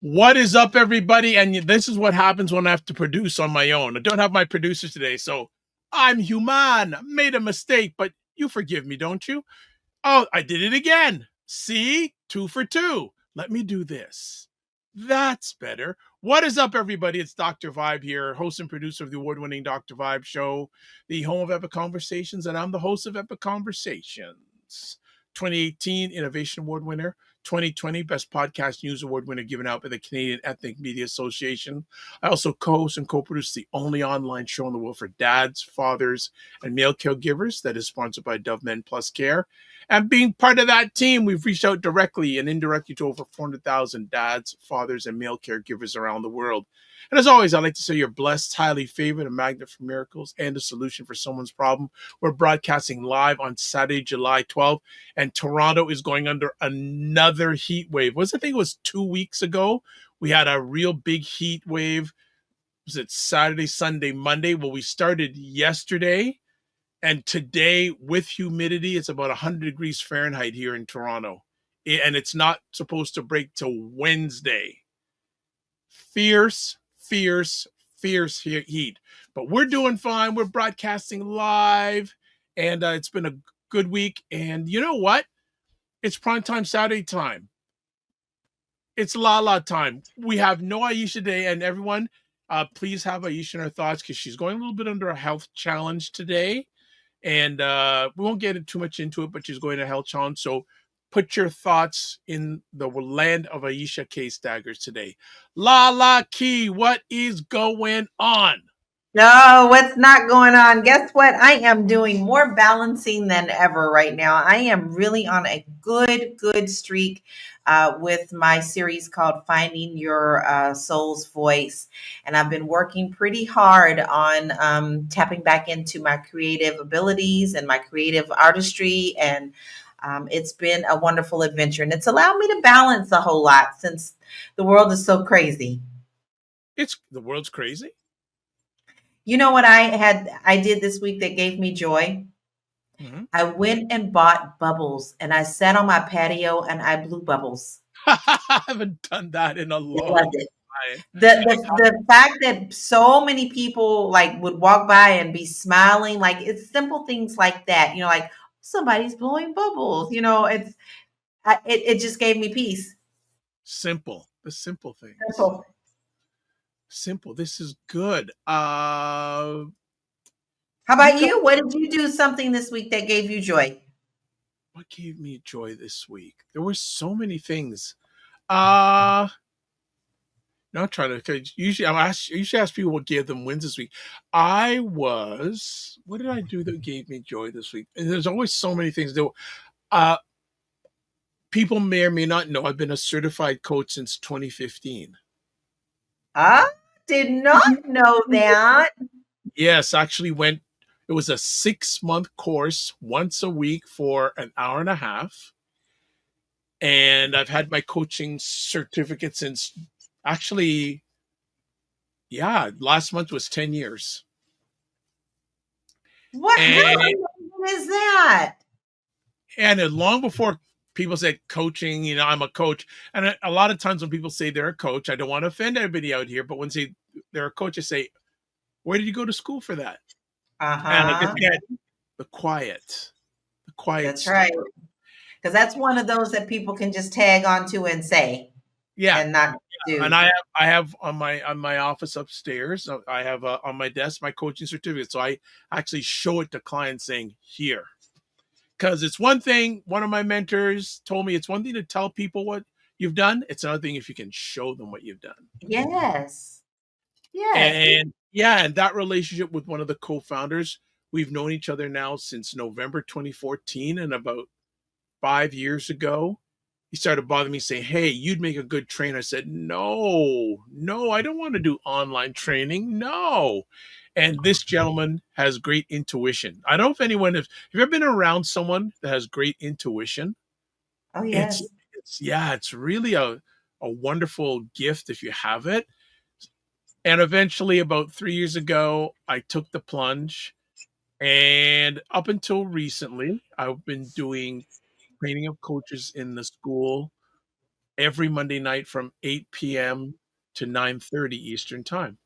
What is up, everybody? And this is what happens when I have to produce on my own. I don't have my producer today, so I'm human. Made a mistake, but you forgive me, don't you? Oh, I did it again. See? 2 for 2. Let me do this. That's better. What is up, everybody? It's Dr. Vibe here, host and producer of the award-winning Dr. Vibe show, the home of Epic Conversations, and I'm the host of Epic Conversations. 2018 Innovation Award winner, 2020 Best Podcast News Award winner given out by the Canadian Ethnic Media Association. I also co-host and co-produce the only online show in the world for dads, fathers, and male caregivers that is sponsored by Dove Men Plus Care. And being part of that team, we've reached out directly and indirectly to over 400,000 dads, fathers, and male caregivers around the world. And as always, I'd like to say you're blessed, highly favored, a magnet for miracles, and a solution for someone's problem. We're broadcasting live on Saturday, July 12th, and Toronto is going under another heat wave. I think it was 2 weeks ago. We had a real big heat wave. Was it Saturday, Sunday, Monday? Well, we started yesterday. And today, with humidity, it's about 100 degrees Fahrenheit here in Toronto. And it's not supposed to break till Wednesday. Fierce heat. But we're doing fine. We're broadcasting live. And it's been a good week. And you know what? It's Primetime Saturday time. It's LaLa time. We have no Aisha today. And everyone, please have Aisha in our thoughts because she's going a little bit under a health challenge today. And we won't get too much into it, but she's going to health challenge. So put your thoughts in the land of Aisha K. Staggers today. LaLa Key, what is going on? No, what's not going on? Guess what? I am doing more balancing than ever right now. I am really on a good streak with my series called Finding Your Soul's Voice. And I've been working pretty hard on tapping back into my creative abilities and my creative artistry. And it's been a wonderful adventure. And it's allowed me to balance a whole lot since the world is so crazy. The world's crazy? You know what I did this week that gave me joy? Mm-hmm. I went and bought bubbles and I sat on my patio and I blew bubbles. I haven't done that in a long time. The fact that so many people like would walk by and be smiling, like it's simple things like that, you know, like somebody's blowing bubbles, you know, it just gave me peace. The simple things. Simple. This is good. How about you? What did you do something this week that gave you joy? What gave me joy this week? There were so many things. Not trying to. Usually ask people what gave them wins this week. What did I do that gave me joy this week? And there's always so many things. People may or may not know I've been a certified coach since 2015. I did not know that. Yes, actually it was a 6-month course once a week for an hour and a half. And I've had my coaching certificate since last month was 10 years. What is that? And long before people said coaching, you know, I'm a coach. And a lot of times when people say they're a coach, I don't want to offend everybody out here, but when they say they're a coach, I say, where did you go to school for that? And I just get the quiet. That's story. Right. Because that's one of those that people can just tag onto and say. Yeah. And not do. And I have on my office upstairs, I have on my desk my coaching certificate. So I actually show it to clients saying, here. Because it's one thing, one of my mentors told me, it's one thing to tell people what you've done. It's another thing if you can show them what you've done. Yes. And that relationship with one of the co-founders, we've known each other now since November 2014. And about 5 years ago, he started bothering me saying, hey, you'd make a good trainer. I said, no, I don't want to do online training. No. And this gentleman has great intuition. I don't know if anyone have you ever been around someone that has great intuition? Oh, It's yes. it's really a wonderful gift if you have it. And eventually about 3 years ago, I took the plunge, and up until recently, I've been doing training of coaches in the school every Monday night from 8 p.m. to 9:30 Eastern Time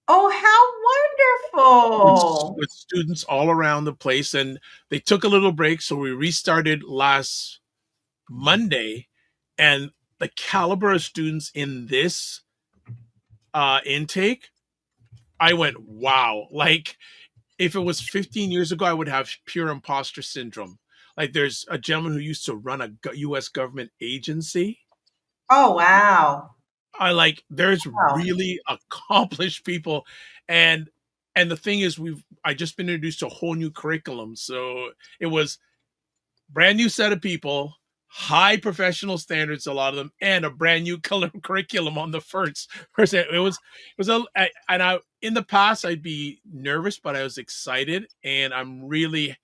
Oh, how with wonderful. with students all around the place, and they took a little break, so we restarted last Monday, and the caliber of students in this, intake, I went, "Wow." Like, if it was 15 years ago, I would have pure imposter syndrome. Like, there's a gentleman who used to run a US government agency. Oh, wow. I like there's Wow. really accomplished people, and the thing is I just been introduced to a whole new curriculum. So it was brand new set of people, high professional standards, a lot of them, and a brand new color curriculum on the first. It was and I in the past I'd be nervous, but I was excited, and I'm really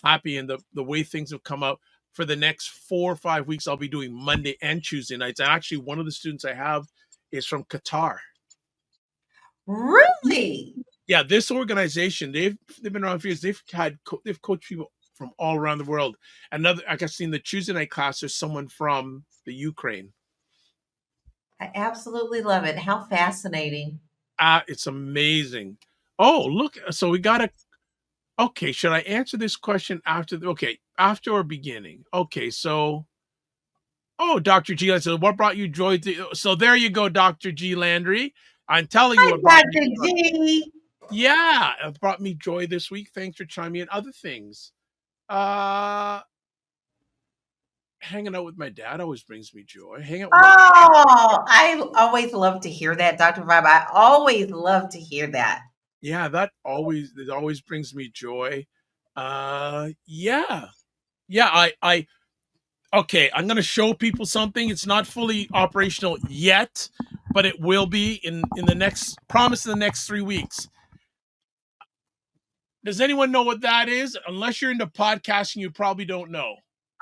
happy in the way things have come out. For the next 4 or 5 weeks, I'll be doing Monday and Tuesday nights. And actually, one of the students I have is from Qatar. Really? Yeah, this organization, they've been around for years. They've coached people from all around the world. Another, I guess, in the Tuesday night class, there's someone from the Ukraine. I absolutely love it. How fascinating. It's amazing. Oh, look, so we got a. Okay, should I answer this question after? Okay, after or beginning? Okay, so. Oh, Dr. G, I said, what brought you joy? So there you go, Dr. G Landry. I'm telling you Hi, what brought me Dr. joy. G. Yeah, it brought me joy this week. Thanks for chiming in. Other things. Uh Hanging out with my dad always brings me joy. Hang out with my Oh, I always love to hear that, Dr. Vibe. I always love to hear that. Yeah, that always brings me joy. Yeah. Yeah, I okay, I'm gonna show people something. It's not fully operational yet, but it will be in the next promise in the next 3 weeks. Does anyone know what that is? Unless you're into podcasting, you probably don't know.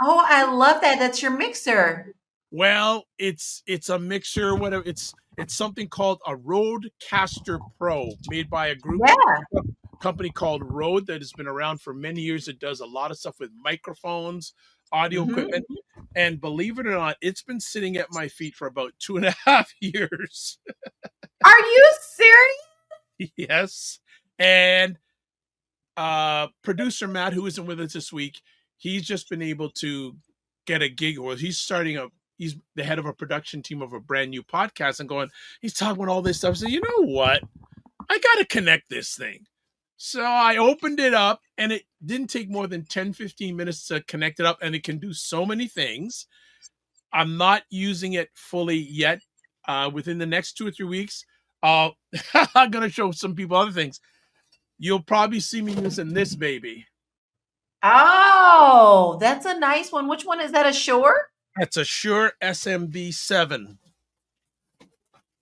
Oh, I love that. That's your mixer. Well, it's a mixture, whatever. It's something called a Rodecaster Pro, made by a Yeah. company called Rode that has been around for many years. It does a lot of stuff with microphones, audio Hmm. equipment, and believe it or not, it's been sitting at my feet for about 2.5 years. Are you serious? Yes, and producer Matt, who isn't with us this week, he's just been able to get a gig, or he's the head of a production team of a brand new podcast, and he's talking about all this stuff. So you know what? I got to connect this thing. So I opened it up, and it didn't take more than 10-15 minutes to connect it up, and it can do so many things. I'm not using it fully yet. Within the next 2 or 3 weeks, uh, I'm going to show some people other things. You'll probably see me using this baby. Oh, that's a nice one. Which one is that? A Shure? That's a Shure SMB7.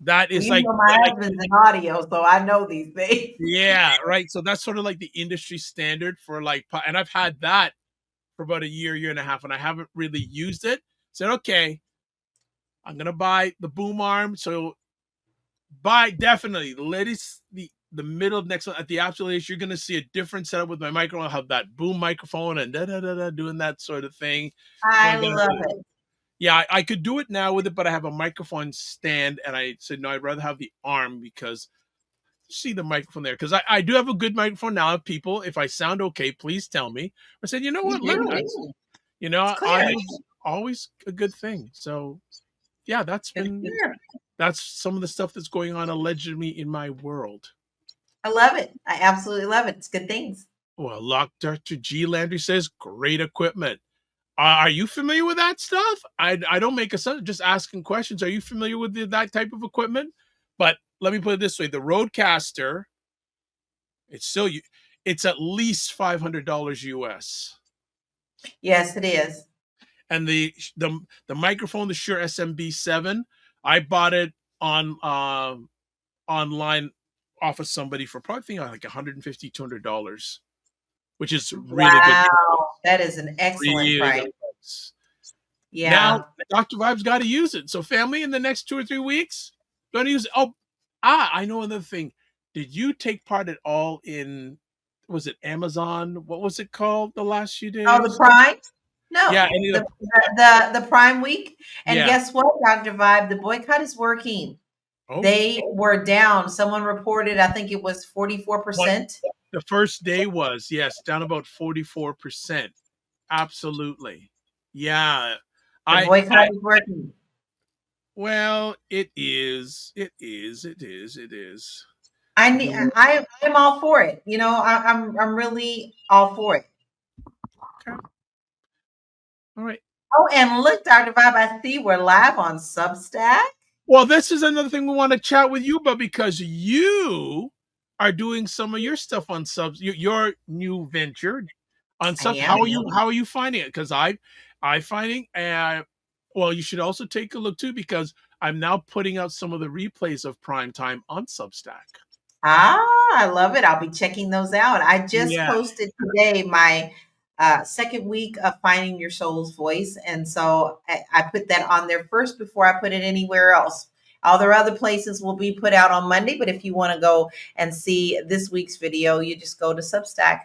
That Well, is you know, my like husband's in audio, so I know these things. yeah, right. So that's sort of like the industry standard for and I've had that for about a year and a half, and I haven't really used it. Said, okay, I'm gonna buy the boom arm. So buy definitely the middle of next month at the absolute, you're gonna see a different setup with my microphone. I'll have that boom microphone and da da da da doing that sort of thing. So I I'm gonna love it. Yeah, I could do it now with it, but I have a microphone stand, and I said no, I'd rather have the arm because see the microphone there because I do have a good microphone now. People, if I sound okay, please tell me. I said, you know You what, let me. do. It's clear. Audio's always a good thing. So yeah, It's clear. that's some of the stuff that's going on allegedly in my world. I love it. I absolutely love it. It's good things. Well, Dr. G Landry says great equipment. Are you familiar with that stuff? I don't make assumptions, just asking questions. Are you familiar with that type of equipment? But let me put it this way: the Rodecaster, it's still it's at least $500 US, Yes, it is. and the microphone, the Shure SMB7, I bought it on online off of somebody for probably like $150, $200, which is really good. Wow, that is an excellent Really price. good price. Yeah. Now, Dr. Vibe's got to use it. So, family, in the next 2 or 3 weeks, going to use it. I know another thing. Did you take part at all in, was it Amazon? What was it called the last few Oh, the days? Prime? No, Yeah, any of the Prime week. And yeah. guess what, Dr. Vibe? The boycott is working. Oh, They were down. Someone reported, I think it was what 44%. the first day was, yes, down about 44%. Absolutely. Yeah. The I boycott is working. well, it is. It is. It is. It is. I'm all for it. I'm really all for it. Okay. All right. Oh, and look, Dr. Vibe, I see we're live on Substack. Well, this is another thing we want to chat with you about because you are doing some of your stuff on subs, your new venture on I subs. am. How are you finding it? Because I finding well, you should also take a look too because I'm now putting out some of the replays of Primetime on Substack. I love it. I'll be checking those out. I just Yeah. posted today my second week of finding your soul's voice. And so I put that on there first before I put it anywhere else. All the other places will be put out on Monday. But if you want to go and see this week's video, you just go to Substack.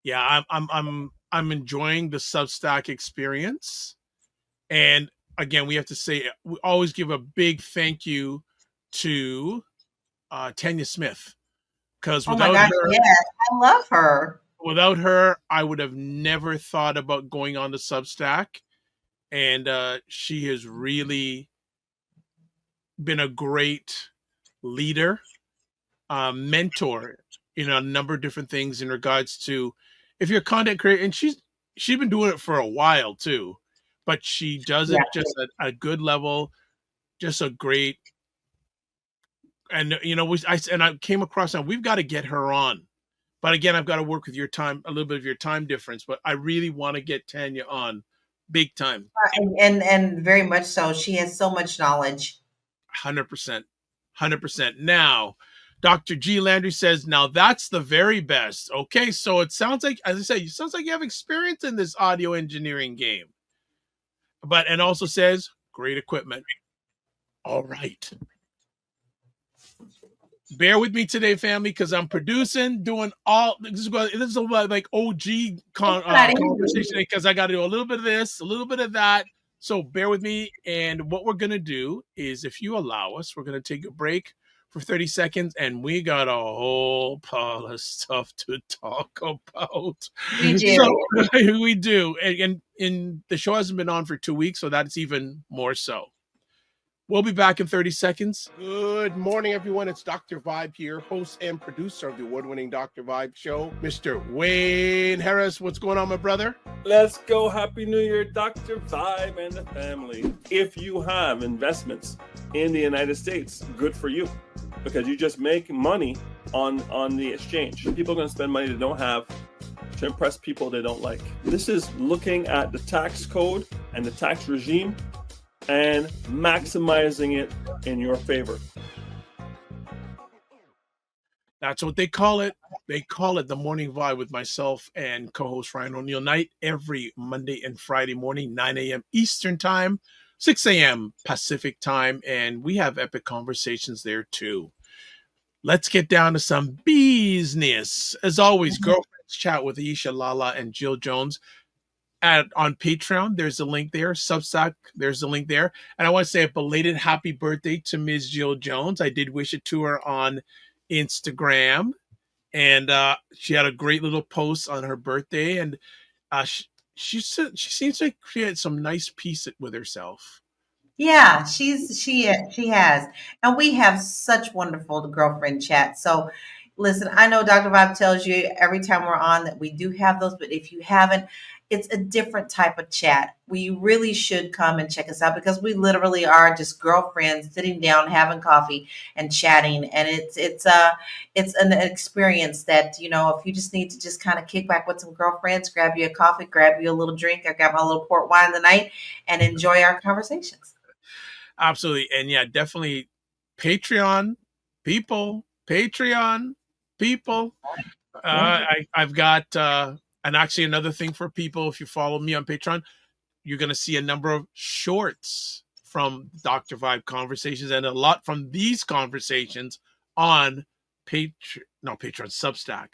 Yeah, I'm enjoying the Substack experience. And again, we have to say we always give a big thank you to Tanya Smith because Oh my gosh, yes, I love her. without her, I would have never thought about going on the Substack, and she has really been a great leader, mentor in a number of different things in regards to if you're a content creator, and she's been doing it for a while too, but she does it Yeah. just at a good level, just a great. And I came across now we've got to get her on. But again, I've got to work with your time, a little bit of your time difference. But I really want to get Tanya on, big time, And very much so. She has so much knowledge. 100%, 100%. Now, Dr. G Landry says, now that's the very best. Okay, so it sounds like, as I say, it sounds like you have experience in this audio engineering game. And also says, great equipment. All right. Bear with me today, family, because I'm producing, doing all this is like OG conversation because I got to do a little bit of this, a little bit of that. So bear with me. And what we're gonna do is, if you allow us, we're gonna take a break for 30 seconds, and we got a whole pile of stuff to talk about. We do. So, we do, and the show hasn't been on for 2 weeks, so that's even more so. We'll be back in 30 seconds. Good morning, everyone. It's Dr. Vibe here, host and producer of the award-winning Dr. Vibe show. Mr. Wayne Harris, what's going on, my brother? Let's go. Happy New Year, Dr. Vibe and the family. If you have investments in the United States, good for you, because you just make money on the exchange. People are going to spend money they don't have to impress people they don't like. This is looking at the tax code and the tax regime and maximizing it in your favor. That's what they call it. They call it the Morning Vibe with myself and co-host Ryan O'Neal Knight every Monday and Friday morning, 9 a.m. Eastern Time, 6 a.m. Pacific Time, and we have epic conversations there too. Let's get down to some business. As always, Girlfriends Chat with Aisha LaLa and Jill Jones. On Patreon, there's a link there. Substack, there's a link there. And I want to say a belated happy birthday to Ms. Jill Jones. I did wish it to her on Instagram, and she had a great little post on her birthday. And she seems to create some nice peace with herself. Yeah, she has, and we have such wonderful girlfriend chat. So, listen, I know Dr. Vibe tells you every time we're on that we do have those, but if you haven't, it's a different type of chat. We really should come and check us out because we literally are just girlfriends sitting down, having coffee and chatting, and it's an experience that if you just need to just kind of kick back with some girlfriends, grab you a coffee, grab you a little drink. I got my little port wine tonight, and enjoy our conversations. Absolutely. And yeah, definitely Patreon people, Patreon people. I've got and actually another thing for people, if you follow me on Patreon, you're going to see a number of shorts from Dr. Vibe conversations and a lot from these conversations on Substack.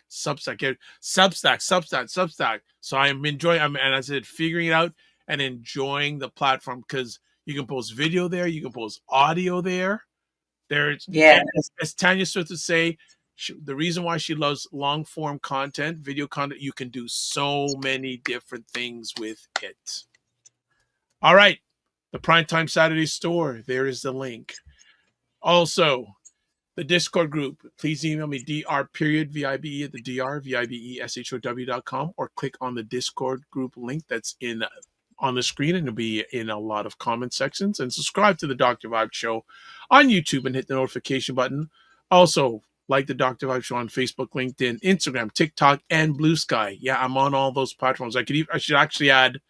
So I'm enjoying, and as I said, figuring it out and enjoying the platform because you can post video there, you can post audio there. There's, as Tanya Smith would say, the reason why she loves long form content, video content, you can do so many different things with it. All right. The Primetime Saturday store. There is the link. Also, the Discord group. Please email me dr.vibe at the drvibeshow.com or click on the Discord group link that's on the screen, and it'll be in a lot of comment sections. And subscribe to the Dr. Vibe Show on YouTube and hit the notification button. Also, like the Dr. Vibe Show on Facebook, LinkedIn, Instagram, TikTok, and Blue Sky. Yeah, I'm on all those platforms. I should actually add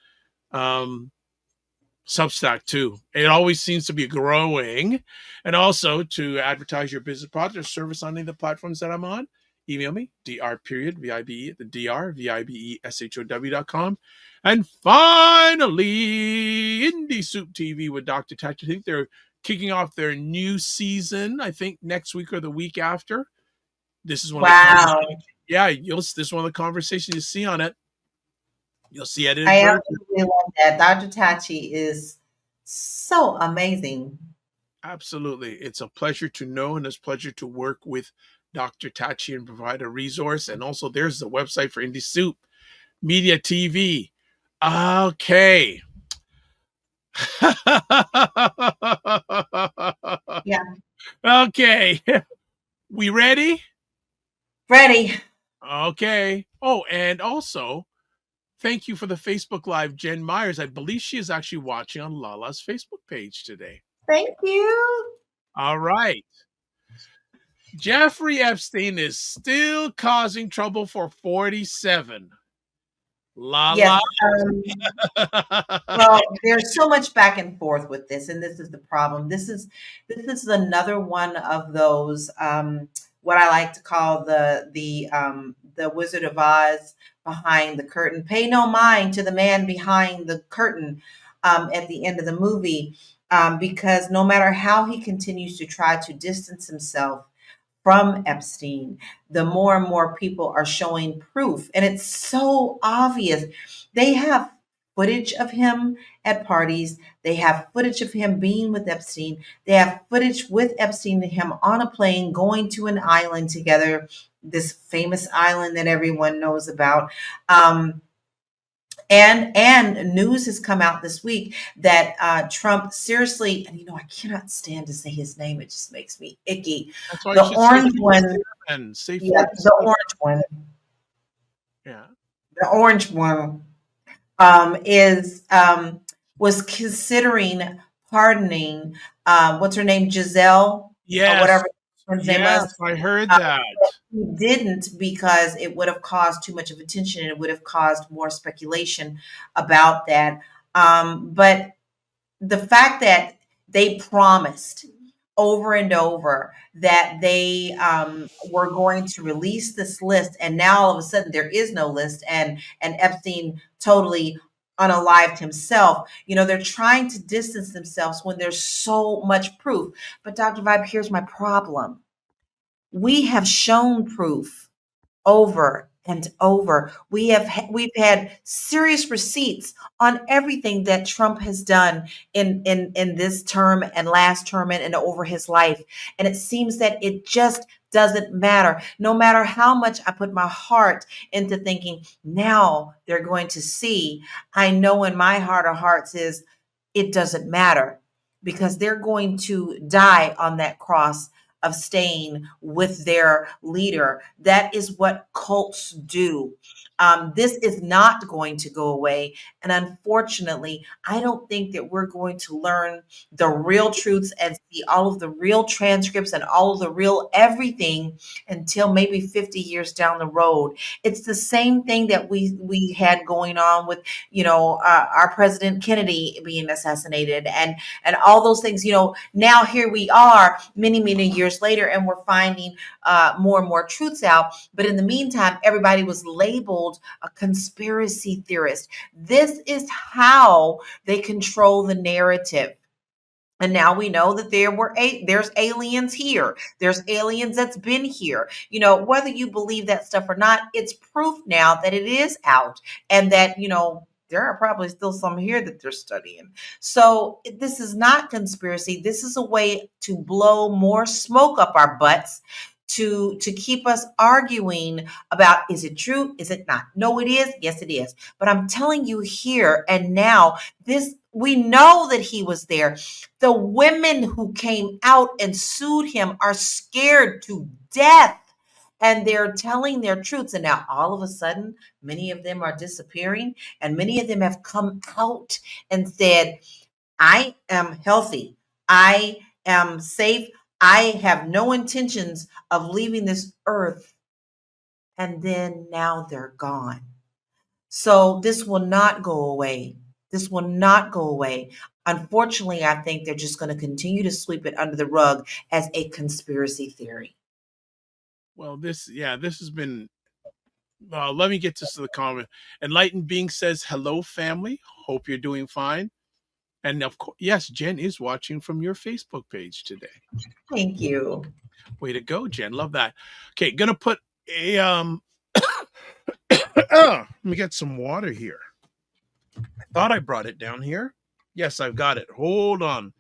Substack too. It always seems to be growing. And also to advertise your business product or service on any of the platforms that I'm on, email me, dr.vibe at the drvibeshow.com. And finally, Indie Soup TV with Dr. Tatch. I think they're kicking off their new season, I think next week or the week after. This is one of the this is one of the conversations you see on it. You'll see it. I absolutely love that. Dr. Tachi is so amazing. Absolutely. It's a pleasure to know, and it's a pleasure to work with Dr. Tachi and provide a resource. And also there's the website for Indie Soup Media TV. Okay. Yeah. Okay. We ready? Ready. Okay. Oh, and also, thank you for the Facebook Live, Jen Myers. I believe she is actually watching on Lala's Facebook page today. Thank you. All right. Jeffrey Epstein is still causing trouble for 47. Lala. Yes, well, there's so much back and forth with this, and this is the problem. This is another one of those what I like to call the Wizard of Oz behind the curtain. Pay no mind to the man behind the curtain at the end of the movie, because no matter how he continues to try to distance himself from Epstein, the more and more people are showing proof. And it's so obvious. They have footage of him at parties. They have footage of him being with Epstein. They have footage with Epstein and him on a plane going to an island together, this famous island that everyone knows about. And news has come out this week that Trump seriously, and I cannot stand to say his name. It just makes me icky. The orange one. The orange one. Yeah. The orange one was considering pardoning what's her name, Giselle? Yes. Or whatever her name was. I heard that. He didn't, because it would have caused too much of attention and it would have caused more speculation about that. But the fact that they promised over and over that they were going to release this list, and now all of a sudden there is no list, and Epstein totally unalived himself. They're trying to distance themselves when there's so much proof. But Dr. Vibe, here's my problem. We have shown proof over and over. We've had serious receipts on everything that Trump has done in this term and last term and over his life. And it seems that it just doesn't matter. No matter how much I put my heart into thinking, now they're going to see, I know in my heart of hearts is it doesn't matter, because they're going to die on that cross of staying with their leader. That is what cults do. This is not going to go away. And unfortunately, I don't think that we're going to learn the real truths and see all of the real transcripts and all of the real everything until maybe 50 years down the road. It's the same thing that we had going on with, our President Kennedy being assassinated and all those things. Now here we are many, many years years later, and we're finding more and more truths out. But in the meantime, everybody was labeled a conspiracy theorist. This is how they control the narrative. And now we know that there's aliens here. There's aliens that's been here. You know, whether you believe that stuff or not, it's proof now that it is out, and that, you know, there are probably still some here that they're studying. So this is not conspiracy. This is a way to blow more smoke up our butts, to keep us arguing about, is it true? Is it not? No, it is. Yes, it is. But I'm telling you here and now, this, we know that he was there. The women who came out and sued him are scared to death, and they're telling their truths. And now all of a sudden, many of them are disappearing, and many of them have come out and said, I am healthy. I am safe. I have no intentions of leaving this earth. And then now they're gone. So this will not go away. This will not go away. Unfortunately, I think they're just going to continue to sweep it under the rug as a conspiracy theory. Well, this has been, let me get to the comment. Enlightened Being says, hello, family. Hope you're doing fine. And of course, yes, Jen is watching from your Facebook page today. Thank you. Way to go, Jen. Love that. Okay, gonna put a let me get some water here. I thought I brought it down here. Yes, I've got it. Hold on.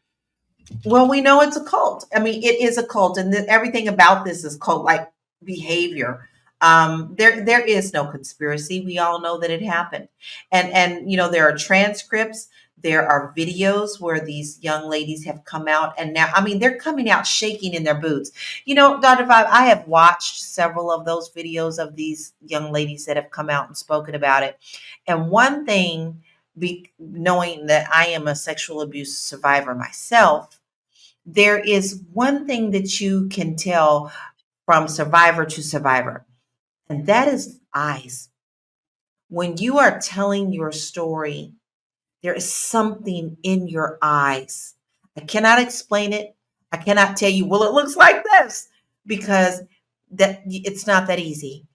Well, we know it's a cult. I mean, it is a cult, and everything about this is cult-like behavior. There is no conspiracy. We all know that it happened, and you know, there are transcripts. There are videos where these young ladies have come out, and now, I mean, they're coming out shaking in their boots. You know, Dr. Vibe, I have watched several of those videos of these young ladies that have come out and spoken about it. And one thing, knowing that I am a sexual abuse survivor myself, there is one thing that you can tell from survivor to survivor, and that is eyes. When you are telling your story, there is something in your eyes. I cannot explain it. I cannot tell you, well, it looks like this, because that it's not that easy.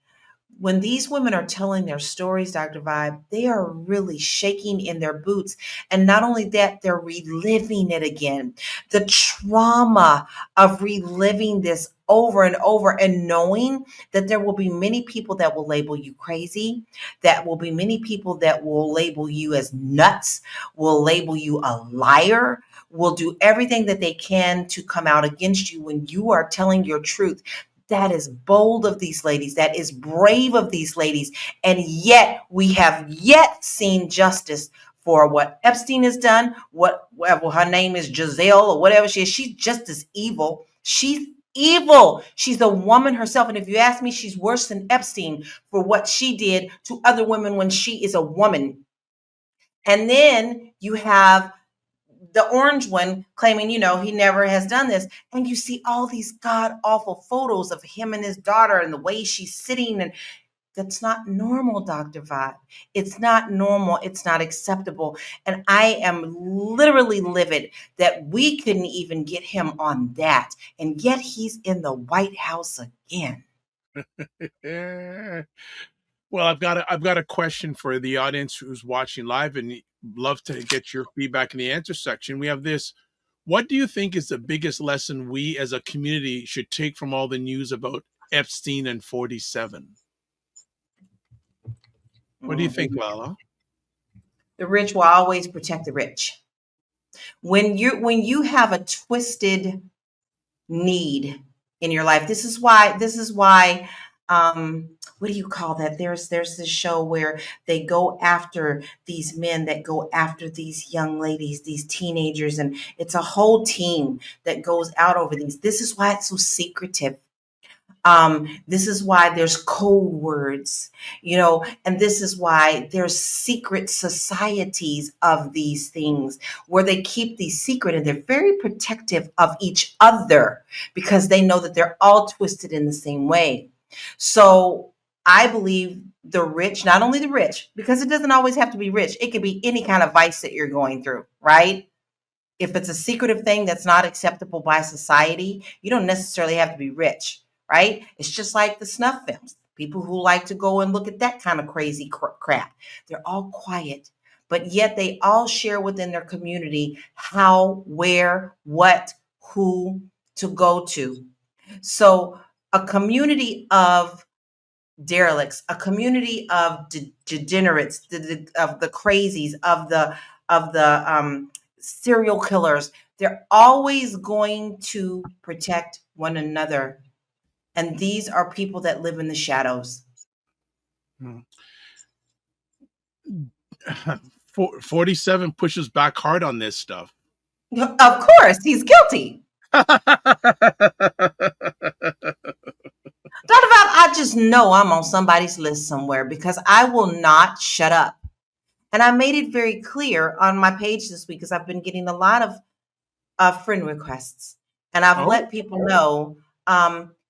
When these women are telling their stories, Dr. Vibe, they are really shaking in their boots. And not only that, they're reliving it again. The trauma of reliving this over and over, and knowing that there will be many people that will label you crazy, that will be many people that will label you as nuts, will label you a liar, will do everything that they can to come out against you when you are telling your truth. That is bold of these ladies. That is brave of these ladies. And yet we have yet seen justice for what Epstein has done. Whatever her name is, Giselle or whatever she is, she's just as evil. She's evil. She's a woman herself. And if you ask me, she's worse than Epstein for what she did to other women when she is a woman. And then you have the orange one claiming, you know, he never has done this. And you see all these god awful photos of him and his daughter and the way she's sitting. And that's not normal, Dr. Vibe. It's not normal. It's not acceptable. And I am literally livid that we couldn't even get him on that. And yet he's in the White House again. Well, I've got a question for the audience who's watching live, and love to get your feedback in the answer section. We have this. What do you think is the biggest lesson we as a community should take from all the news about Epstein and 47? What do you think, Lala? The rich will always protect the rich. When you have a twisted need in your life, this is why what do you call that? There's this show where they go after these men that go after these young ladies, these teenagers, and it's a whole team that goes out over these. This is why it's so secretive. This is why there's code words, you know, and this is why there's secret societies of these things where they keep these secret, and they're very protective of each other because they know that they're all twisted in the same way. So I believe the rich, not only the rich, because it doesn't always have to be rich. It could be any kind of vice that you're going through, right? If it's a secretive thing that's not acceptable by society, you don't necessarily have to be rich, right? It's just like the snuff films. People who like to go and look at that kind of crazy crap. They're all quiet, but yet they all share within their community how, where, what, who to go to. So a community of derelicts, a community of degenerates, of the crazies, of the serial killers, they're always going to protect one another. And these are people that live in the shadows. 47 pushes back hard on this stuff. Of course, he's guilty. I just know I'm on somebody's list somewhere because I will not shut up. And I made it very clear on my page this week because I've been getting a lot of friend requests. And I've let people know,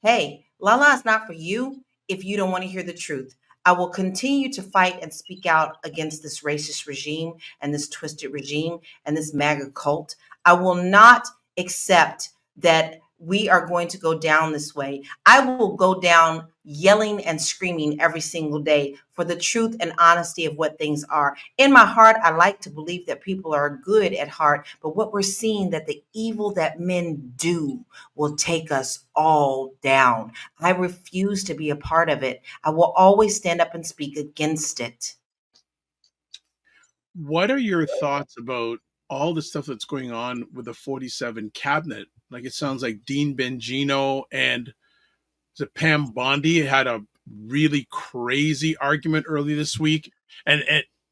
hey, LaLa is not for you if you don't want to hear the truth. I will continue to fight and speak out against this racist regime and this twisted regime and this MAGA cult. I will not accept that we are going to go down this way. I will go down yelling and screaming every single day for the truth and honesty of what things are. In my heart, I like to believe that people are good at heart, but what we're seeing that the evil that men do will take us all down. I refuse to be a part of it. I will always stand up and speak against it. What are your thoughts about all the stuff that's going on with the 47 cabinet? Like, it sounds like Dean Bongino and Pam Bondi had a really crazy argument early this week, and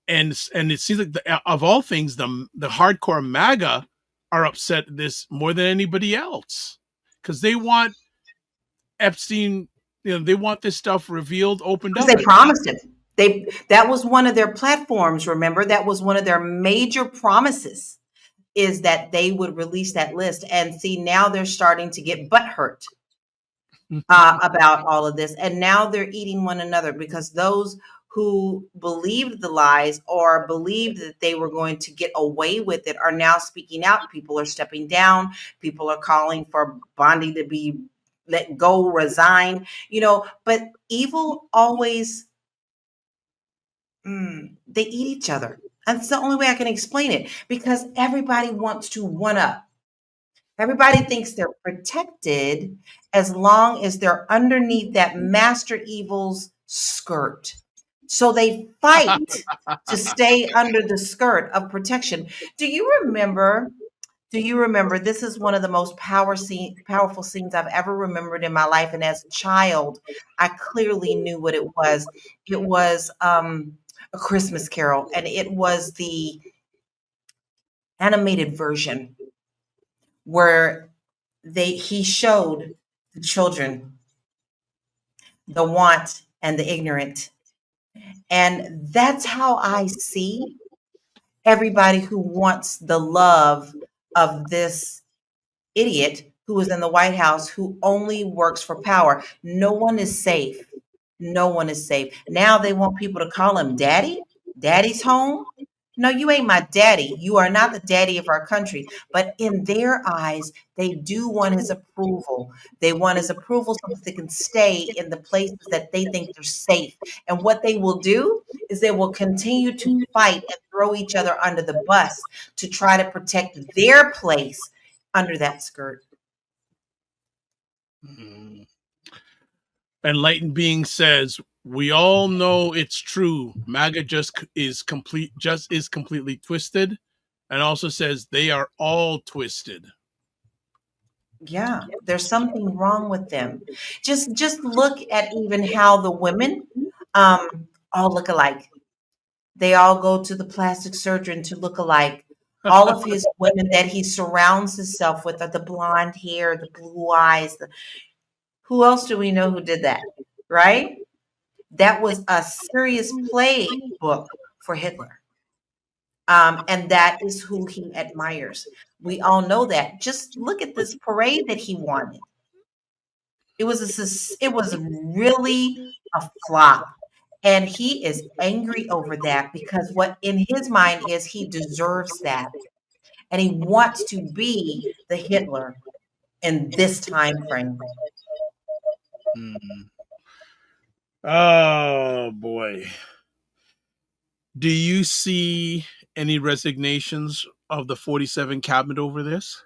it seems like of all things, the hardcore MAGA are upset at this more than anybody else because they want Epstein. They want this stuff revealed, opened up. They promised it. That was one of their platforms. Remember, that was one of their major promises. Is that they would release that list. And see, now they're starting to get butthurt about all of this. And now they're eating one another because those who believed the lies or believed that they were going to get away with it are now speaking out. People are stepping down. People are calling for Bondi to be let go, resign, but evil always, they eat each other. That's the only way I can explain it because everybody wants to one up. Everybody thinks they're protected as long as they're underneath that master evil's skirt. So they fight to stay under the skirt of protection. Do you remember, this is one of the most powerful scenes I've ever remembered in my life. And as a child, I clearly knew what it was. It was A Christmas Carol, and it was the animated version where he showed the children the want and the ignorant. And that's how I see everybody who wants the love of this idiot who is in the White House, who only works for power. No one is safe. No one is safe. Now they want people to call him daddy. Daddy's home. No, you ain't my daddy. You are not the daddy of our country. But in their eyes, they do want his approval. They want his approval so that they can stay in the places that they think they're safe. And what they will do is they will continue to fight and throw each other under the bus to try to protect their place under that skirt. Enlightened Being says, we all know it's true. MAGA just is completely twisted, and also says they are all twisted. Yeah, there's something wrong with them. Just look at even how the women all look alike. They all go to the plastic surgeon to look alike. All of his women that he surrounds himself with are the blonde hair, the blue eyes. Who else do we know who did that? Right? That was a serious playbook for Hitler. And that is who he admires. We all know that. Just look at this parade that he wanted. It was really a flop. And he is angry over that because what in his mind is he deserves that. and he wants to be the Hitler in this time frame. Oh boy. Do you see any resignations of the 47 cabinet over this?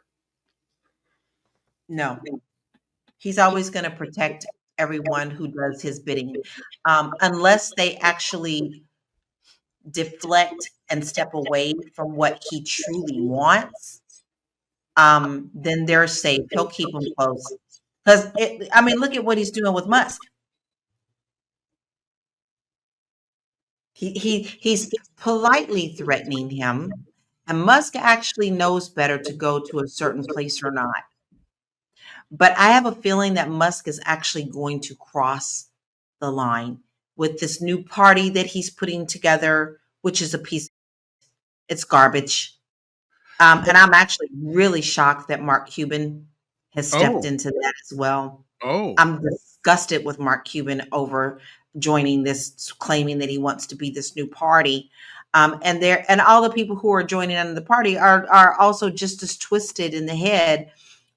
No, he's always going to protect everyone who does his bidding, unless they actually deflect and step away from what he truly wants. Then they're safe. He'll keep them close. Because I mean, look at what he's doing with Musk. He's politely threatening him, and Musk actually knows better to go to a certain place or not. But I have a feeling that Musk is actually going to cross the line with this new party that he's putting together, which is a piece. It's garbage. And I'm actually really shocked that Mark Cuban has stepped Oh, into that as well. oh. I'm disgusted with Mark Cuban over joining this, claiming that he wants to be this new party. And all the people who are joining under the party are also just as twisted in the head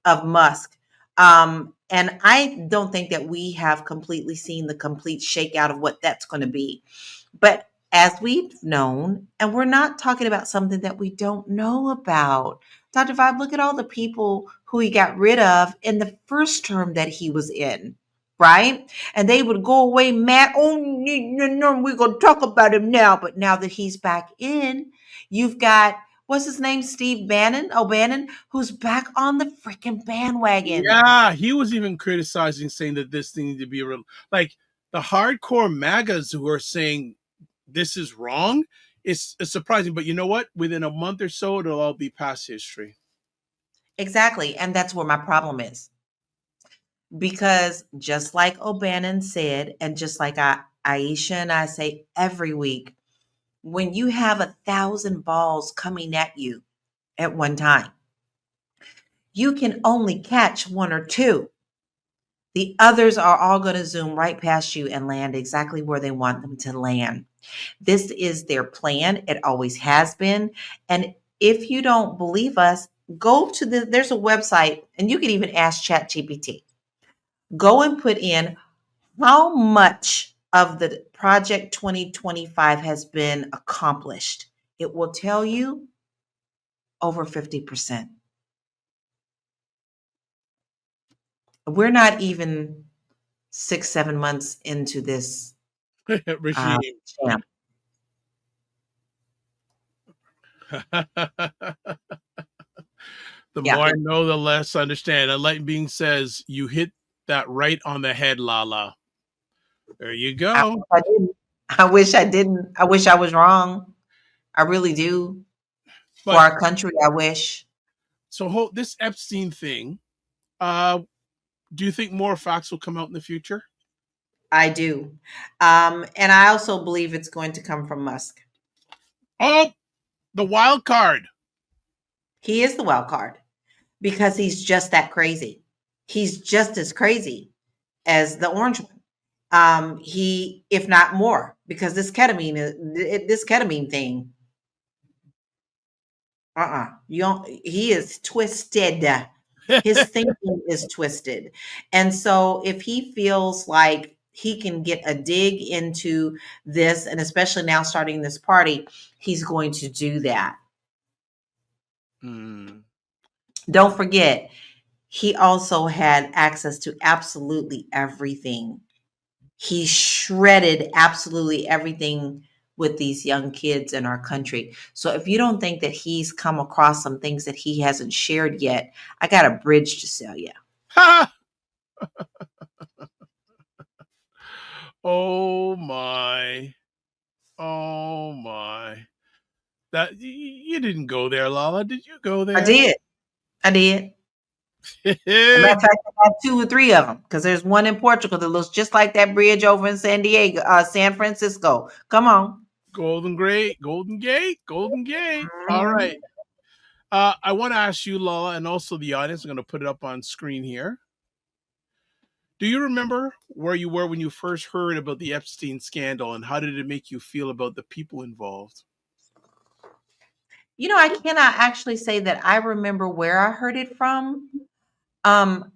of Musk. And I don't think that we have completely seen the complete shakeout of what that's going to be. But as we've known, and we're not talking about something that we don't know about. Dr. Vibe, look at all the people who he got rid of in the first term that he was in, right? And they would go away mad. Oh, no, we're going to talk about him now. But now that he's back in, you've got, what's his name? Steve Bannon, who's back on the freaking bandwagon. Yeah, he was even criticizing, saying that this thing needed to be real. Like the hardcore MAGAs who are saying this is wrong. It's surprising, but you know what? Within a month or so, it'll all be past history. Exactly. And that's where my problem is. Because just like O'Bannon said, and just like Aisha and I say every week, when you have 1,000 balls coming at you at one time, you can only catch one or two. The others are all going to zoom right past you and land exactly where they want them to land. This is their plan. It always has been. And if you don't believe us, go to there's a website, and you can even ask ChatGPT. Go and put in how much of the Project 2025 has been accomplished. It will tell you over 50%. We're not even 6-7 months into this Regime. champ. The Yeah. more I know, the less I understand. And Light Being says, you hit that right on the head, LaLa. There you go. I wish I didn't. I wish I was wrong. I really do. For But our country, I wish. so this Epstein thing, do you think more facts will come out in the future? I do. And I also believe it's going to come from Musk. Oh, the wild card. He is the wild card because he's just that crazy. He's just as crazy as the orange one. He, if not more, because this ketamine thing. You don't. He is twisted. His thinking is twisted. And so if he feels like he can get a dig into this, and especially now starting this party, he's going to do that. Don't forget, he also had access to absolutely everything. He shredded absolutely everything with these young kids in our country. So if you don't think that he's come across some things that he hasn't shared yet, I got a bridge to sell you. Oh my. Oh my. That you didn't go there, LaLa. Did you go there? I did. As a matter of fact, I have 2 or 3 of them because there's one in Portugal that looks just like that bridge over in San Francisco. Come on. Golden Gate. All right. I want to ask you, LaLa, and also the audience. I'm going to put it up on screen here. Do you remember where you were when you first heard about the Epstein scandal, and how did it make you feel about the people involved? I cannot actually say that I remember where I heard it from. Um,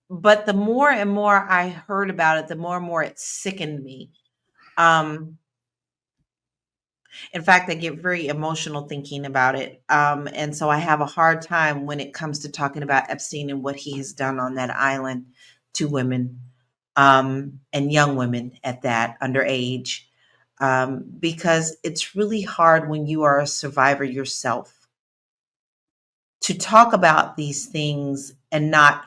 but the more and more I heard about it, the more and more it sickened me. Um, in fact, I get very emotional thinking about it. And so I have a hard time when it comes to talking about Epstein and what he has done on that island to women, and young women at that, underage, because it's really hard when you are a survivor yourself to talk about these things and not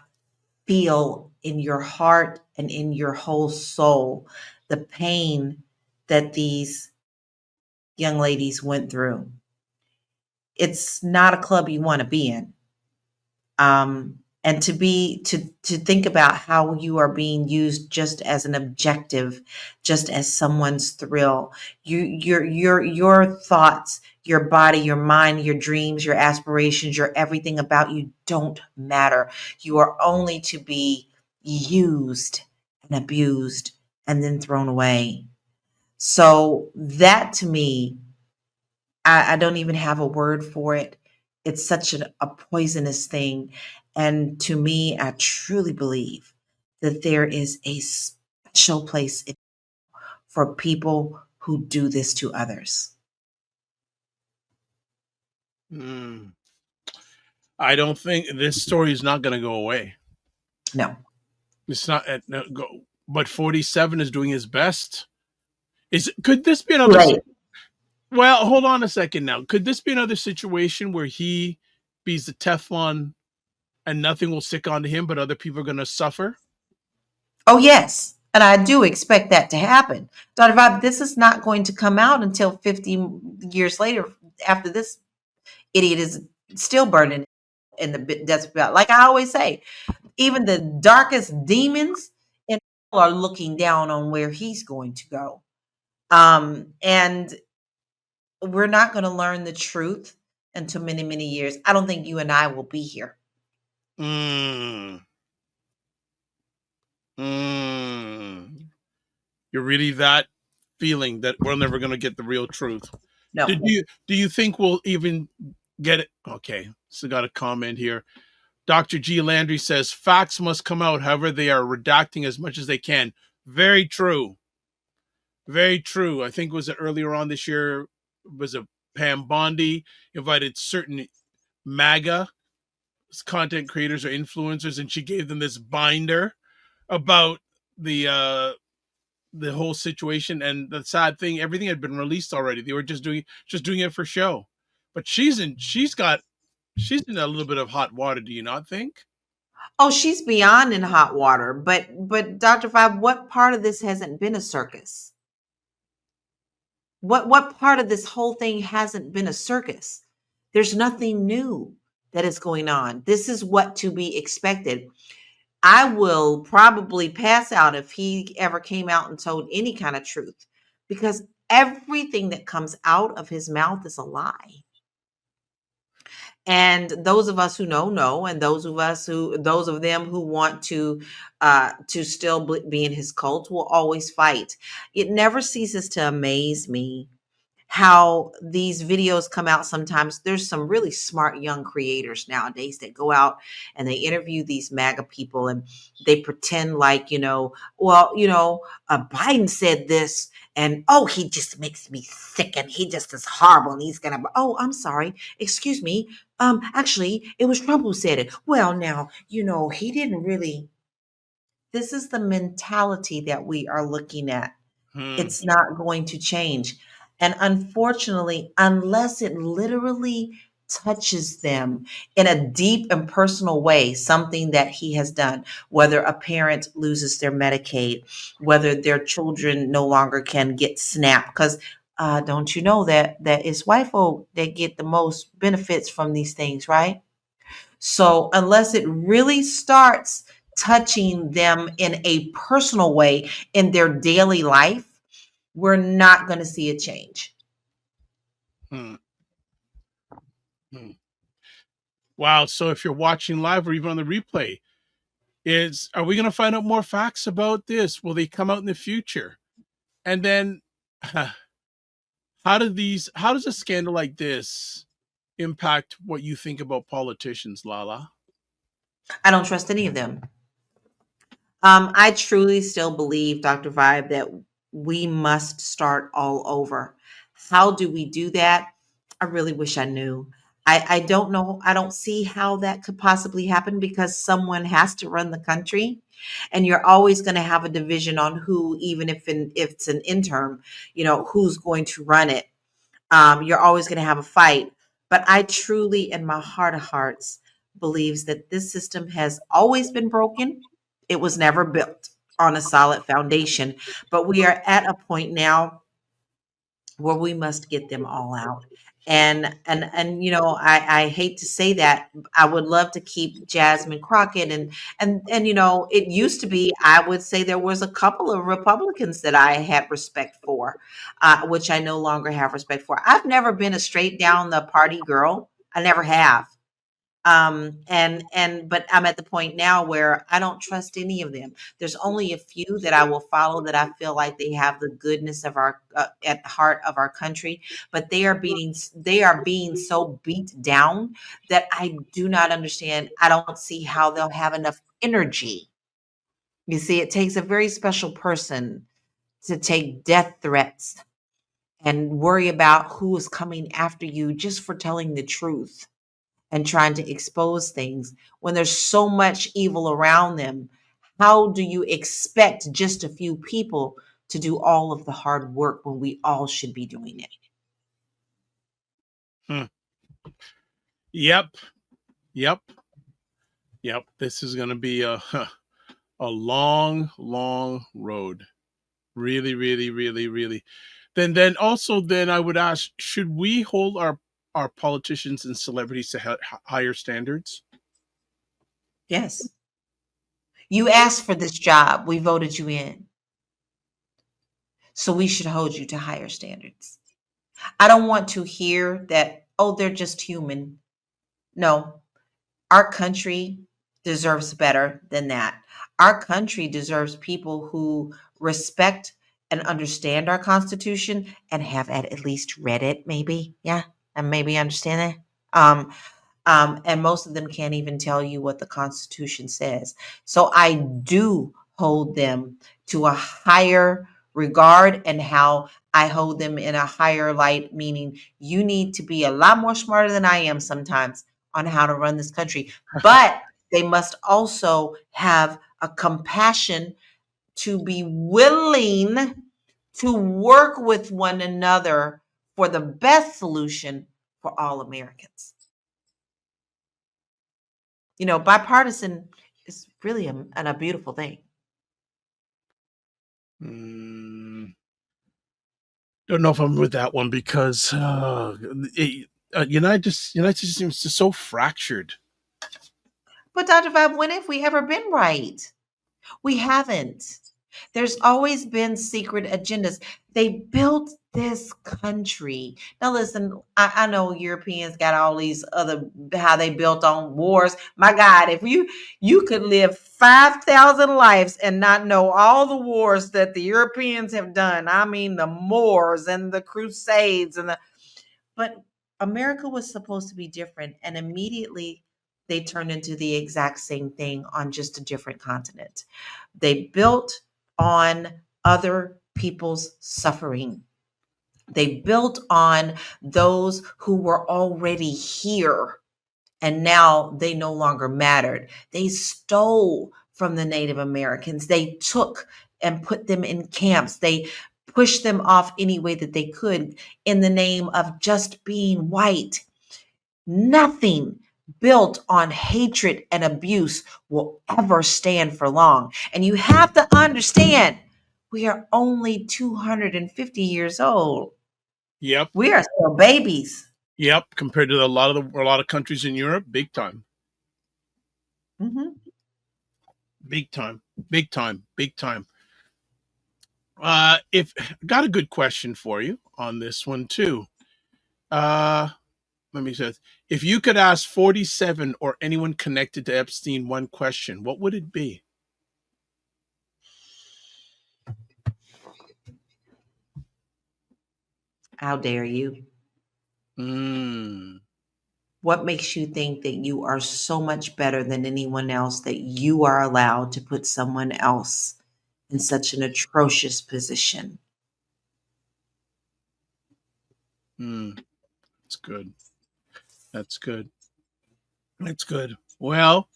feel in your heart and in your whole soul the pain that these young ladies went through. It's not a club you want to be in. And to think about how you are being used just as an objective, just as someone's thrill. Your thoughts, your body, your mind, your dreams, your aspirations, your everything about you don't matter. You are only to be used and abused and then thrown away. So that to me, I don't even have a word for it. It's such a poisonous thing. And to me, I truly believe that there is a special place for people who do this to others. Mm. I don't think this story is not going to go away. No. It's not. No, but 47 is doing his best. Could this be another? Right. Well, hold on a second now. Could this be another situation where he be the Teflon and nothing will stick onto him, but other people are going to suffer? Oh, yes. And I do expect that to happen. Dr. Bob, this is not going to come out until 50 years later after this idiot is still burning in the death belt. Like I always say, even the darkest demons in hell are looking down on where he's going to go. And we're not going to learn the truth until many, many years. I don't think you and I will be here. Mm. Mm. You're really that feeling that we're never going to get the real truth. No. Do you think we'll even get it? Okay, so got a comment here. Dr. G. Landry says facts must come out. However, they are redacting as much as they can. Very true. Very true. I think was it earlier on this year was a Pam Bondi invited certain MAGA content creators or influencers, and she gave them this binder about the whole situation. And the sad thing, everything had been released already. They were just doing it for show. But she's in a little bit of hot water. Do you not think? Oh, she's beyond in hot water. But Dr. Five, what part of this hasn't been a circus? What part of this whole thing hasn't been a circus? There's nothing new that is going on. This is what to be expected. I will probably pass out if he ever came out and told any kind of truth, because everything that comes out of his mouth is a lie. And those of us who know, and those of them who want to still be in his cult will always fight. It never ceases to amaze me how these videos come out. Sometimes there's some really smart young creators nowadays that go out and they interview these MAGA people and they pretend like, Biden said this and, oh, he just makes me sick and he just is horrible and he's going to, oh, I'm sorry. Excuse me. Actually, it was Trump who said it. Well, now, he didn't really. This is the mentality that we are looking at. It's not going to change. And unfortunately, unless it literally touches them in a deep and personal way, something that he has done, whether a parent loses their Medicaid, whether their children no longer can get SNAP, because don't you know that it's white folk that get the most benefits from these things, right? So unless it really starts touching them in a personal way in their daily life, we're not going to see a change. Hmm. Hmm. Wow. So if you're watching live or even on the replay, are we going to find out more facts about this? Will they come out in the future? And then How does a scandal like this impact what you think about politicians, Lala? I don't trust any of them. I truly still believe, Dr. Vibe, that we must start all over. How do we do that? I really wish I knew. I don't know. I don't see how that could possibly happen because someone has to run the country. And you're always going to have a division on who, even if it's an interim, who's going to run it. You're always going to have a fight. But I truly, in my heart of hearts, believes that this system has always been broken. It was never built on a solid foundation. But we are at a point now where we must get them all out. And I hate to say that. I would love to keep Jasmine Crockett and it used to be, I would say there was a couple of Republicans that I had respect for, which I no longer have respect for. I've never been a straight down the party girl. I never have. But I'm at the point now where I don't trust any of them. There's only a few that I will follow that I feel like they have the goodness of our at the heart of our country, but they are being so beat down that I do not understand. I don't see how they'll have enough energy. You see, it takes a very special person to take death threats and worry about who is coming after you just for telling the truth and trying to expose things when there's so much evil around them. How do you expect just a few people to do all of the hard work when we all should be doing it? Hmm. Yep. Yep. Yep. This is going to be a long, long road. Really, really, really, really. Then also then I would ask, should we hold our politicians and celebrities to higher standards? Yes. You asked for this job. We voted you in. So we should hold you to higher standards. I don't want to hear that, oh, they're just human. No, our country deserves better than that. Our country deserves people who respect and understand our Constitution and have at least read it, maybe. Yeah, and maybe understand it. And most of them can't even tell you what the Constitution says. So I do hold them to a higher regard, and how I hold them in a higher light, meaning you need to be a lot more smarter than I am sometimes on how to run this country. But they must also have a compassion to be willing to work with one another for the best solution for all Americans. Bipartisan is really a beautiful thing. Don't know if I'm with that one because United States seems just so fractured. But Dr. Vibe, when have we ever been right? We haven't. There's always been secret agendas. They built this country. Now, listen, I know Europeans got all these other, how they built on wars. My God, if you could live 5,000 lives and not know all the wars that the Europeans have done. I mean, the Moors and the Crusades but America was supposed to be different. And immediately they turned into the exact same thing on just a different continent. They built on other people's suffering. They built on those who were already here, and now they no longer mattered. They stole from the Native Americans. They took and put them in camps. They pushed them off any way that they could in the name of just being white. Nothing built on hatred and abuse will ever stand for long. And you have to understand, we are only 250 years old. Yep. We are still babies. Yep. Compared to a lot of countries in Europe, big time. Mm-hmm. Big time. Big time. Big time. If got a good question for you on this one too. Let me say, if you could ask 47 or anyone connected to Epstein one question, what would it be? How dare you? Mm. What makes you think that you are so much better than anyone else that you are allowed to put someone else in such an atrocious position? That's good. That's good. That's good. Well,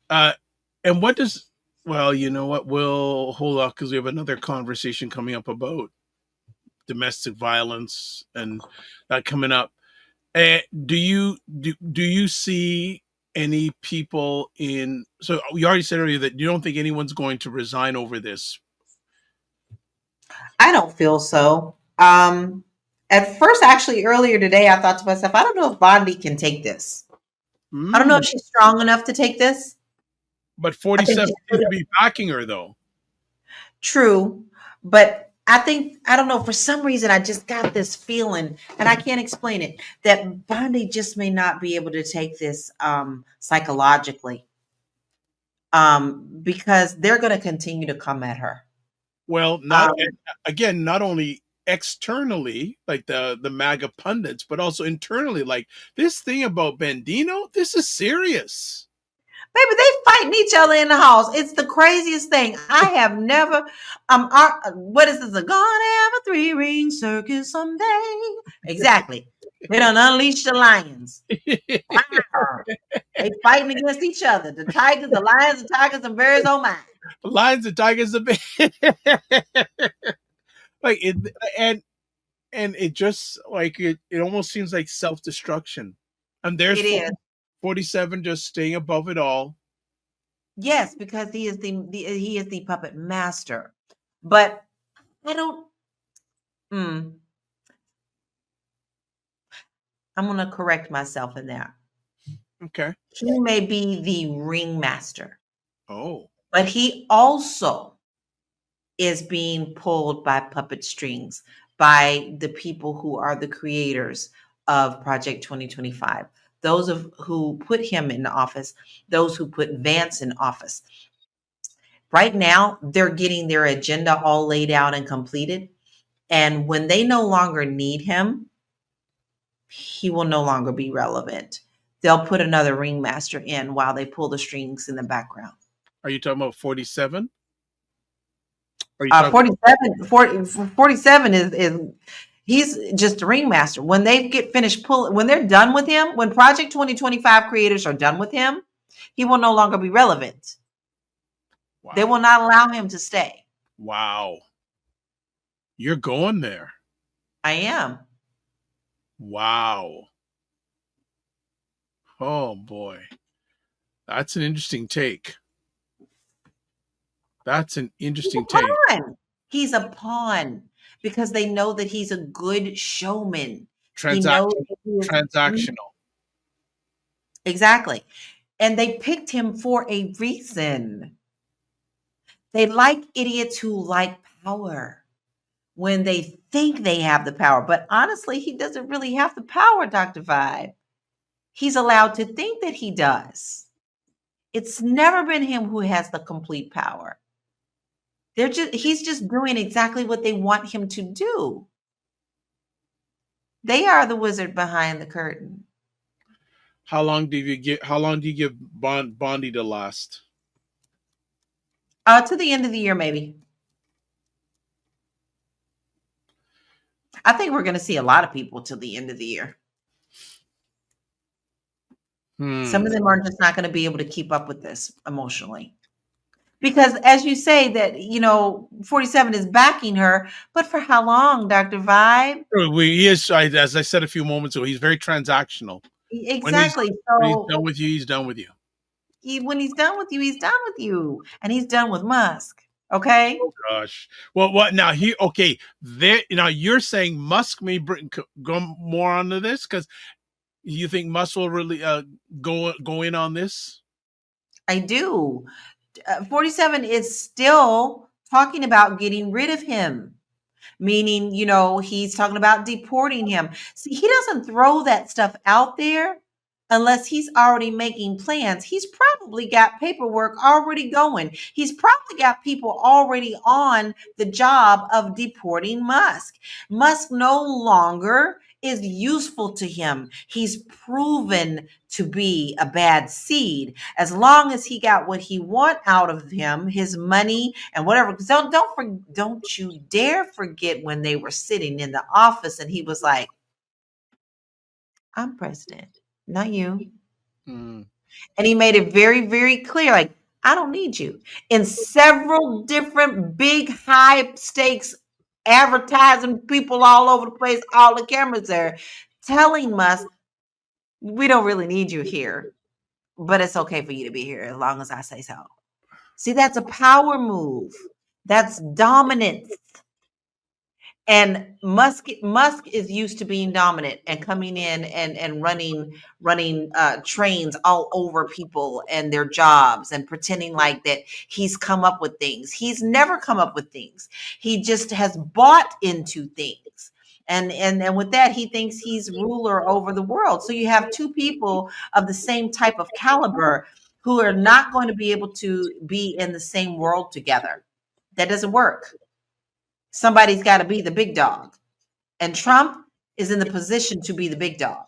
and what does, well, you know what? We'll hold off because we have another conversation coming up about domestic violence and that coming up. Do you see any people in? So you already said earlier that you don't think anyone's going to resign over this. I don't feel so. At first, actually, earlier today, I thought to myself, I don't know if Bondi can take this. I don't know if Mm. she's strong enough to take this. But I think 47 she's seems to be backing her, though. true, but I don't know, for some reason, I just got this feeling, and I can't explain it, that Bondi just may not be able to take this psychologically, because they're going to continue to come at her. Well, not Um, again, not only externally, like the MAGA pundits, but also internally. Like this thing about Bandino, this is serious. Baby, they fighting each other in the house. It's the craziest thing. I have never. What is this? A gonna have a 3-ring circus someday? Exactly. They done unleashed the lions. They fighting against each other. The tigers, the lions, the tigers, and bears. Oh my! Lions and tigers, like it, and and it just like it almost seems like self destruction. And there's It is. 47 just staying above it all. Yes, because he is the puppet master. But I don't. Mm, I'm gonna correct myself in that. Okay. He may be the ringmaster, Oh, but he also is being pulled by puppet strings by the people who are the creators of Project 2025. Those of who put him in office, those who put Vance in office. Right now, they're getting their agenda all laid out and completed. And when they no longer need him, he will no longer be relevant. They'll put another ringmaster in while they pull the strings in the background. are you talking about 47? Are you talking 47 is he's just a ringmaster. When they get finished pulling, when they're done with him, when Project 2025 creators are done with him, he will no longer be relevant. Wow. They will not allow him to stay. Wow. You're going there. I am. Wow. Oh boy. That's an interesting take. That's an interesting take. He's a pawn because they know that he's a good showman. He knows that he is Transactional. exactly. And they picked him for a reason. They like idiots who like power when they think they have the power. But honestly, he doesn't really have the power, Dr. Vibe. He's allowed to think that he does. It's never been him who has the complete power. He's just doing exactly what they want him to do. They are the wizard behind the curtain. How long do you give Bondi to last? To the end of the year, maybe. I think we're going to see a lot of people till the end of the year. Some of them are just not going to be able to keep up with this emotionally. Because as you say that, 47 is backing her, but for how long, Dr. Vibe? He is, as I said a few moments ago, he's very transactional. Exactly. When he's done with you, he's done with you. When he's done with you, he's done with you. And he's done with Musk. Okay. Oh gosh. Well, what now? Okay. There. Now you're saying Musk may go more onto this because you think Musk will really go in on this? I do. 47 is still talking about getting rid of him, meaning, he's talking about deporting him. See, he doesn't throw that stuff out there unless he's already making plans. He's probably got paperwork already going. He's probably got people already on the job of deporting Musk. Musk no longer is useful to him. He's proven to be a bad seed. As long as he got what he want out of him, his money and whatever. So don't you dare forget when they were sitting in the office and he was like, I'm president, not you. Mm. And he made it very, very clear, like, I don't need you. In several different big, high stakes advertising people all over the place, all the cameras there, telling us, we don't really need you here, but it's okay for you to be here as long as I say so. See, that's a power move. That's dominance. And Musk is used to being dominant and coming in and running trains all over people and their jobs and pretending like that he's come up with things. He's never come up with things. He just has bought into things. And with that, he thinks he's ruler over the world. So you have two people of the same type of caliber who are not going to be able to be in the same world together. That doesn't work. Somebody's got to be the big dog. And Trump is in the position to be the big dog.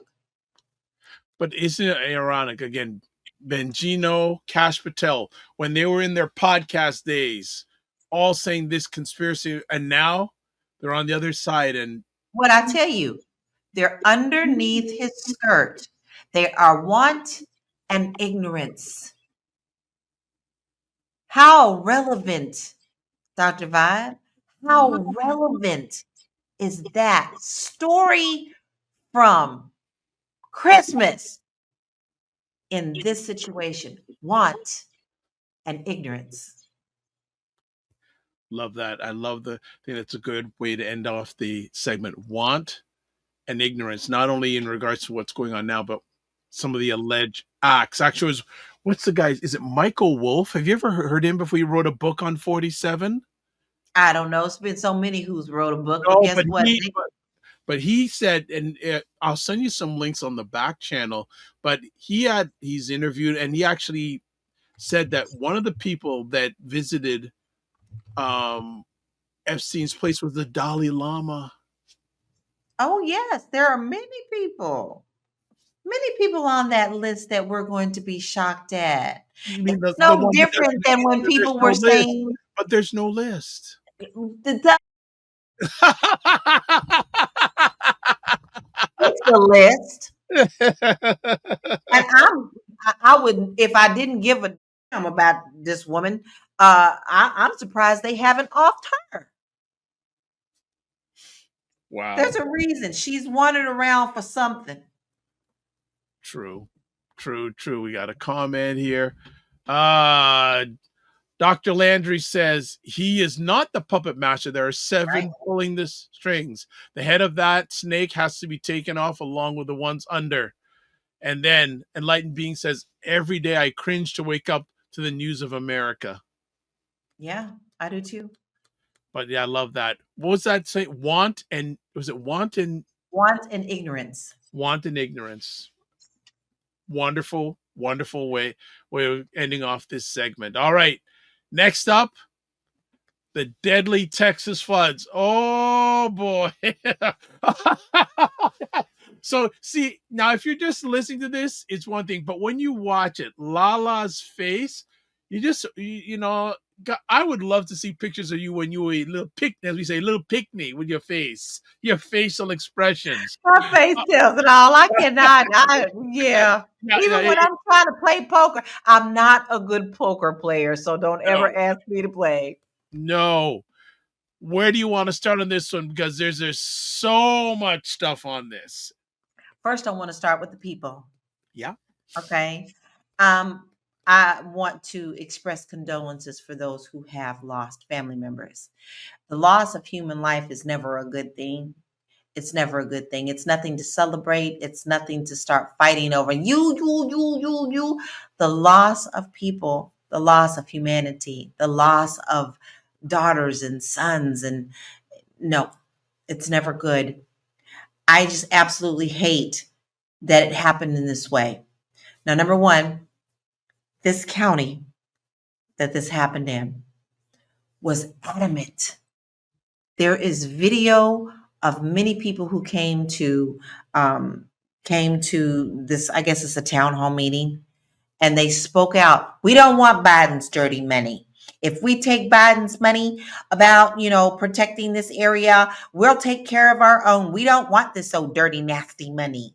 But isn't it ironic? Again, Bengino, Kash Patel, when they were in their podcast days, all saying this conspiracy, and now they're on the other side. And what I tell you, they're underneath his skirt. They are want and ignorance. How relevant, Dr. Vibe? How relevant is that story from Christmas in this situation? Want and ignorance. Love that. I think that's a good way to end off the segment. Want and ignorance, not only in regards to what's going on now, but some of the alleged acts. Actually, what's the guy? Is it Michael Wolff? Have you ever heard him before? He wrote a book on 47. I don't know. It's been so many who's wrote a book, No, but guess what? But he said, and I'll send you some links on the back channel, but he's interviewed, and he actually said that one of the people that visited Epstein's place was the Dalai Lama. Oh, yes. There are many people on that list that we're going to be shocked at. It's no different than when people were saying. But there's no list. It's the list. And I would, if I didn't give a damn about this woman, I'm surprised they haven't offed her. Wow. There's a reason. She's wanted around for something. True. We got a comment here. Dr. Landry says he is not the puppet master. There are 7 pulling the strings. The head of that snake has to be taken off along with the ones under. And then Enlightened Being says, every day I cringe to wake up to the news of America. Yeah, I do too. But yeah, I love that. What was that say? Want and ignorance. Want and ignorance. Wonderful way of ending off this segment. All right. Next up, the deadly Texas floods. Oh boy. So see, now if you're just listening to this, it's one thing, but when you watch it, Lala's face, I would love to see pictures of you when you were a little picnic, as we say, little picnic with your face, your facial expressions. My face tells it all. I cannot. Even when I'm trying to play poker, I'm not a good poker player, so don't ever ask me to play. No. Where do you want to start on this one? Because there's so much stuff on this. First, I want to start with the people. Yeah. Okay. I want to express condolences for those who have lost family members. The loss of human life is never a good thing. It's never a good thing. It's nothing to celebrate. It's nothing to start fighting over. You. The loss of people, the loss of humanity, the loss of daughters and sons. And no, it's never good. I just absolutely hate that it happened in this way. Now, number one, this county that this happened in was adamant. There is video of many people who came to this, I guess it's a town hall meeting, and they spoke out. We don't want Biden's dirty money. If we take Biden's money about, protecting this area, we'll take care of our own. We don't want this so dirty, nasty money.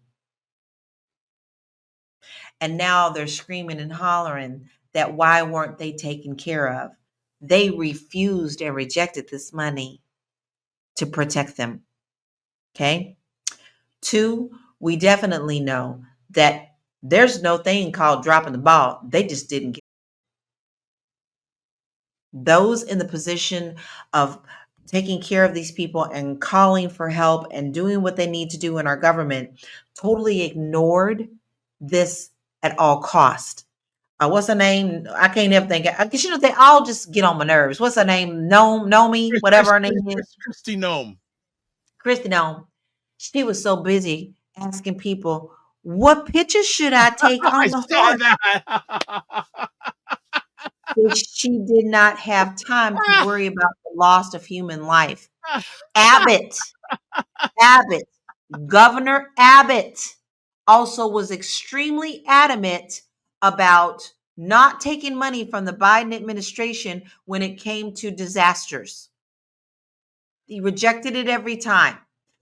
And now they're screaming and hollering that why weren't they taken care of? They refused and rejected this money to protect them. Okay. 2, we definitely know that there's no thing called dropping the ball. They just didn't get those in the position of taking care of these people and calling for help and doing what they need to do in our government totally ignored this at all cost. What's her name? I can't ever think. Because they all just get on my nerves. What's her name? Nomi, whatever her name is. Kristi Noem. Kristi Noem. She was so busy asking people, what pictures should I take on the horse? She did not have time to worry about the loss of human life. Abbott, Governor Abbott also was extremely adamant about not taking money from the Biden administration when it came to disasters. He rejected it every time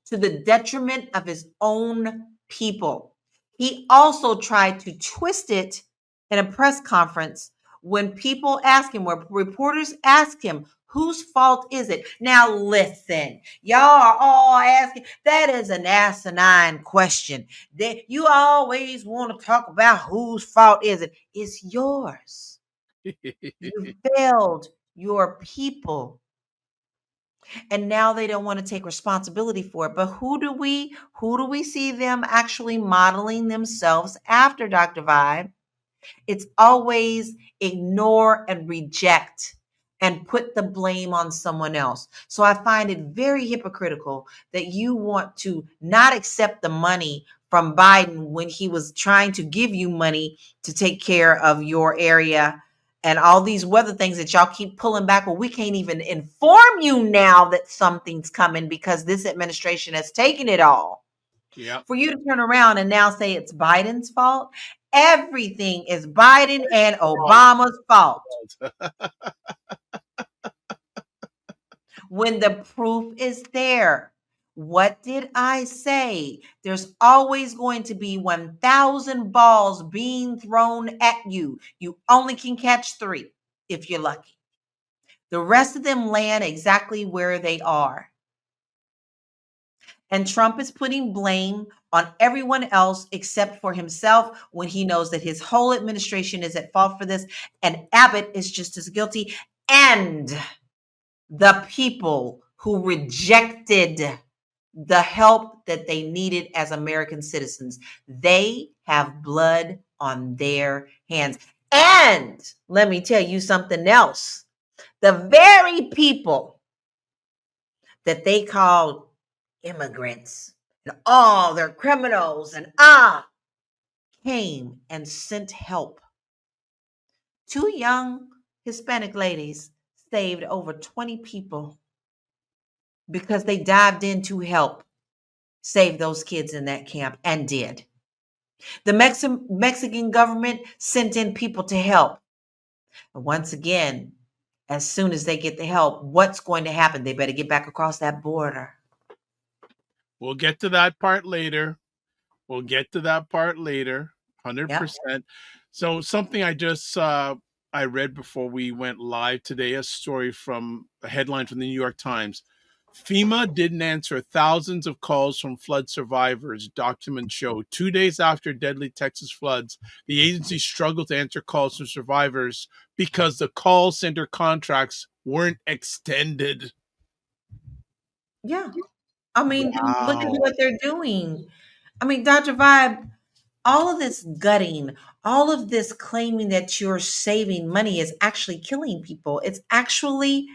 to the detriment of his own people. He also tried to twist it in a press conference when people ask him, where reporters ask him, whose fault is it? Now listen, y'all are all asking, that is an asinine question. You always want to talk about whose fault is it. It's yours. You failed your people. And now they don't want to take responsibility for it. But who do we see them actually modeling themselves after, Dr. Vibe? It's always ignore and reject and put the blame on someone else. So I find it very hypocritical that you want to not accept the money from Biden when he was trying to give you money to take care of your area and all these weather things that y'all keep pulling back. Well, we can't even inform you now that something's coming because this administration has taken it all. Yeah. For you to turn around and now say it's Biden's fault. Everything is Biden and Obama's fault. When the proof is there. What did I say? There's always going to be 1,000 balls being thrown at you. You only can catch 3 if you're lucky. The rest of them land exactly where they are. And Trump is putting blame on everyone else except for himself when he knows that his whole administration is at fault for this. And Abbott is just as guilty. And the people who rejected the help that they needed as American citizens, they have blood on their hands. And let me tell you something else. The very people that they called immigrants and all they're criminals and came and sent help. 2 young Hispanic ladies saved over 20 people because they dived in to help save those kids in that camp and did. The Mexican government sent in people to help. And once again, as soon as they get the help, what's going to happen? They better get back across that border. We'll get to that part later. 100%. Yep. So something I just I read before we went live today, a story from a headline from the New York Times. FEMA didn't answer thousands of calls from flood survivors, documents show. 2 days after deadly Texas floods, the agency struggled to answer calls from survivors because the call center contracts weren't extended. Yeah. I mean, Look at what they're doing. I mean, Dr. Vibe, all of this gutting, all of this claiming that you're saving money is actually killing people. It's actually,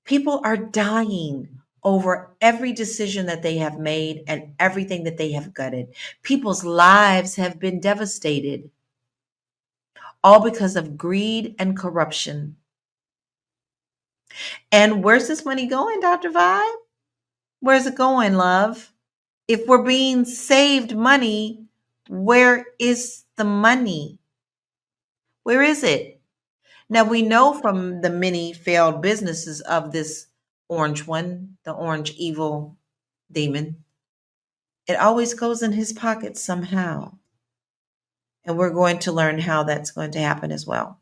people are dying over every decision that they have made and everything that they have gutted. People's lives have been devastated, all because of greed and corruption. And where's this money going, Dr. Vibe? Where's it going, love? If we're being saved money, where is the money? Where is it? Now, we know from the many failed businesses of this orange one, the orange evil demon, it always goes in his pocket somehow. And we're going to learn how that's going to happen as well.